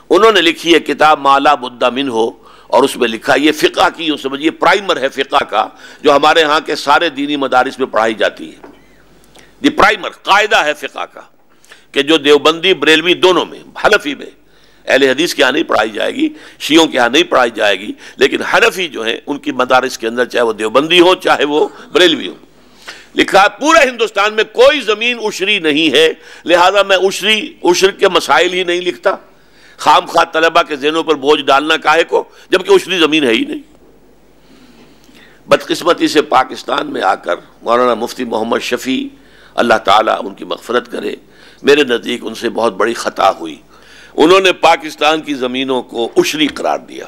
انہوں نے لکھی ہے کتاب ما لا بد منہ، اور اس میں لکھا یہ فقہ کی یوں سمجھیے پرائمر ہے فقہ کا جو ہمارے ہاں کے سارے دینی مدارس میں پڑھائی جاتی ہے، دی پرائمر قاعدہ ہے فقہ کا کہ جو دیوبندی بریلوی دونوں میں، حنفی میں اہل حدیث کے ہاں نہیں پڑھائی جائے گی، شیعوں کے ہاں نہیں پڑھائی جائے گی، لیکن حنفی جو ہیں ان کی مدارس کے اندر چاہے وہ دیوبندی ہو چاہے وہ بریلوی ہو، لکھا ہے پورے ہندوستان میں کوئی زمین عشری نہیں ہے، لہذا میں عشر کے مسائل ہی نہیں لکھتا، خام خواہ طلبہ کے ذہنوں پر بوجھ ڈالنا کاہے کو جبکہ عشری زمین ہے ہی نہیں۔ بدقسمتی سے پاکستان میں آ کر مولانا مفتی محمد شفیع اللہ تعالیٰ ان کی مغفرت کرے، میرے نزدیک ان سے بہت بڑی خطا ہوئی، انہوں نے پاکستان کی زمینوں کو عشری قرار دیا،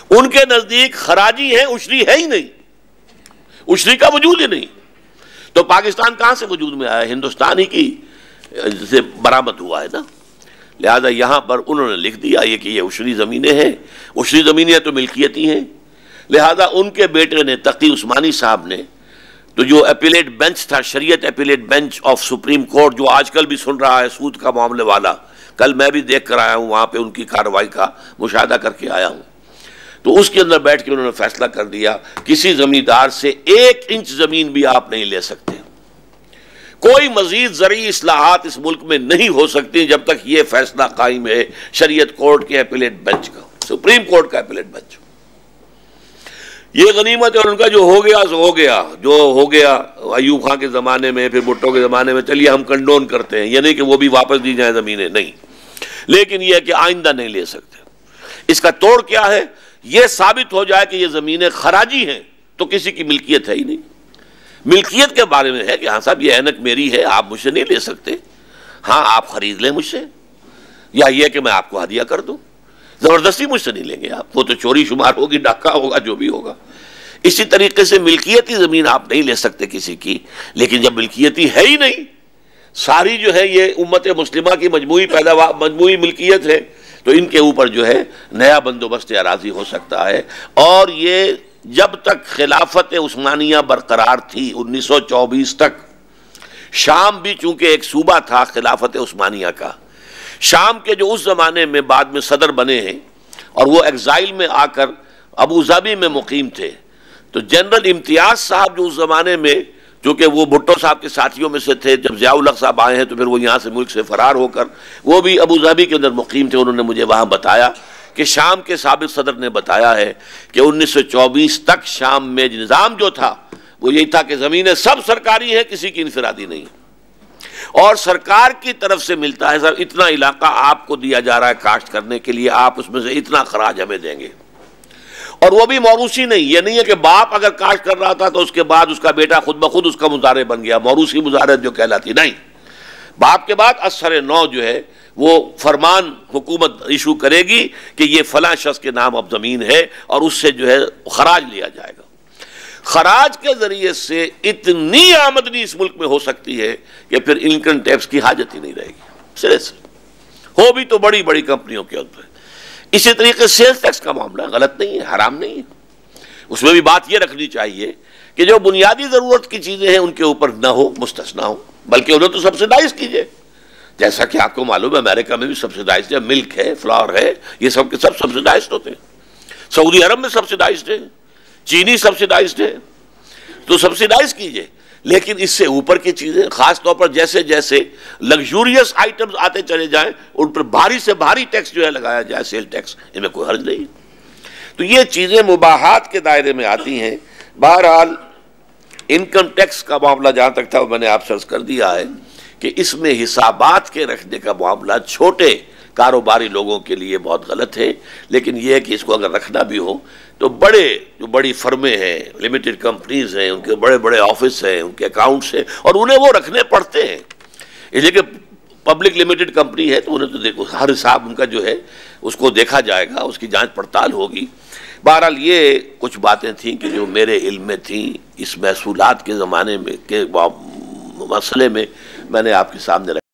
ان کے نزدیک خراجی ہے، عشری ہے ہی نہیں، عشری کا وجود ہی نہیں، تو پاکستان کہاں سے وجود میں آیا؟ ہندوستان ہی کی سے برآمد ہوا ہے نا، لہذا یہاں پر انہوں نے لکھ دیا یہ کہ یہ عشری زمینیں ہیں، عشری زمینیں تو ملکیتی ہیں، لہذا ان کے بیٹے نے تقی عثمانی صاحب نے تو جو اپیلیٹ بینچ تھا، شریعت appellate bench of supreme court جو آج کل بھی سن رہا ہے سود کا معاملے والا، کل میں بھی دیکھ کر آیا ہوں وہاں پہ ان کی کارروائی کا مشاہدہ کر کے آیا ہوں، تو اس کے اندر بیٹھ کے انہوں نے فیصلہ کر دیا کسی زمیندار سے 1 انچ زمین بھی آپ نہیں لے سکتے، کوئی مزید زرعی اصلاحات اس ملک میں نہیں ہو سکتی جب تک یہ فیصلہ قائم ہے شریعت کورٹ کے اپیلیٹ بینچ کا، سپریم کورٹ کا اپیلیٹ بینچ۔ یہ غنیمت ہے، اور ان کا جو ہو گیا سو ہو گیا، جو ہو گیا ایوب خان کے زمانے میں پھر بھٹو کے زمانے میں، چلیے ہم کنڈون کرتے ہیں، یہ نہیں کہ وہ بھی واپس دی جائیں زمینیں، نہیں، لیکن یہ ہے کہ آئندہ نہیں لے سکتے۔ اس کا توڑ کیا ہے؟ یہ ثابت ہو جائے کہ یہ زمینیں خراجی ہیں تو کسی کی ملکیت ہے ہی نہیں۔ ملکیت کے بارے میں ہے کہ ہاں صاحب یہ اینک میری ہے، آپ مجھ سے نہیں لے سکتے، ہاں آپ خرید لیں مجھ سے، یا یہ کہ میں آپ کو ہدیہ کر دوں، زبردستی مجھ سے نہیں لیں گے آپ، وہ تو چوری شمار ہوگی، ڈاکہ ہوگا، جو بھی ہوگا۔ اسی طریقے سے ملکیتی زمین آپ نہیں لے سکتے کسی کی، لیکن جب ملکیتی ہے ہی نہیں، ساری جو ہے یہ امت مسلمہ کی مجموعی ملکیت ہے، تو ان کے اوپر جو ہے نیا بندوبست اراضی ہو سکتا ہے، اور یہ جب تک خلافت عثمانیہ برقرار تھی 1924 تک، شام بھی چونکہ ایک صوبہ تھا خلافت عثمانیہ کا، شام کے جو اس زمانے میں بعد میں صدر بنے ہیں اور وہ ایگزائل میں آ کر ابو ظبی میں مقیم تھے، تو جنرل امتیاز صاحب جو اس زمانے میں چونکہ وہ بھٹو صاحب کے ساتھیوں میں سے تھے، جب ضیاء الحق صاحب آئے ہیں تو پھر وہ یہاں سے ملک سے فرار ہو کر وہ بھی ابو ظبی کے اندر مقیم تھے، انہوں نے مجھے وہاں بتایا کہ شام کے سابق صدر نے بتایا ہے کہ 1924 تک شام میں نظام جو تھا وہ یہی تھا کہ زمینیں سب سرکاری ہیں، کسی کی انفرادی نہیں، اور سرکار کی طرف سے ملتا ہے، سر اتنا علاقہ آپ کو دیا جا رہا ہے کاشت کرنے کے لیے، آپ اس میں سے اتنا خراج ہمیں دیں گے، اور وہ بھی موروثی نہیں، یہ نہیں ہے کہ باپ اگر کاشت کر رہا تھا تو اس کے بعد اس کا بیٹا خود بخود اس کا مزارع بن گیا، موروثی مزارعت جو کہلاتی، نہیں، باپ کے بعد اثر نو جو ہے وہ فرمان حکومت ایشو کرے گی کہ یہ فلاں شخص کے نام اب زمین ہے اور اس سے جو ہے خراج لیا جائے گا۔ خراج کے ذریعے سے اتنی آمدنی اس ملک میں ہو سکتی ہے کہ پھر انکم ٹیکس کی حاجت ہی نہیں رہے گی، سرے سے ہو بھی تو بڑی بڑی کمپنیوں کے اندر۔ اسی طریقے سیلز ٹیکس کا معاملہ غلط نہیں ہے، حرام نہیں ہے، اس میں بھی بات یہ رکھنی چاہیے کہ جو بنیادی ضرورت کی چیزیں ہیں ان کے اوپر نہ ہو، مستثنی ہو، بلکہ انہیں تو سبسڈائز کیجئے، جیسا کہ آپ کو معلوم ہے امریکہ میں بھی سبسڈائزڈ ہے، ملک ہے، فلاور ہے، یہ سب کے سب سبسڈائزڈ ہوتے ہیں، سعودی عرب میں سبسڈائزڈ ہے، چینی سبسڈائزڈ ہے، تو سبسڈائز کیجئے، لیکن اس سے اوپر کی چیزیں خاص طور پر جیسے جیسے لگژوریس آئٹمز آتے چلے جائیں ان پر بھاری سے بھاری ٹیکس جو ہے لگایا جائے، سیل ٹیکس، ان میں کوئی حرج نہیں، تو یہ چیزیں مباحات کے دائرے میں آتی ہیں۔ بہرحال انکم ٹیکس کا معاملہ جہاں تک تھا وہ میں نے آپ سے عرض کر دیا ہے کہ اس میں حسابات کے رکھنے کا معاملہ چھوٹے کاروباری لوگوں کے لیے بہت غلط ہے، لیکن یہ ہے کہ اس کو اگر رکھنا بھی ہو تو جو بڑی فرمیں ہیں، لمیٹڈ کمپنیز ہیں، ان کے بڑے بڑے آفس ہیں، ان کے اکاؤنٹس ہیں، اور انہیں وہ رکھنے پڑتے ہیں، اس لیے کہ پبلک لمیٹڈ کمپنی ہے تو انہیں تو دیکھو ہر حساب ان کا جو ہے اس کو دیکھا جائے گا، اس کی جانچ پڑتال ہوگی۔ بہرحال یہ کچھ باتیں تھیں کہ جو میرے علم میں تھیں اس محصولات کے زمانے میں کے مسئلے میں نے آپ کے سامنے رکھا۔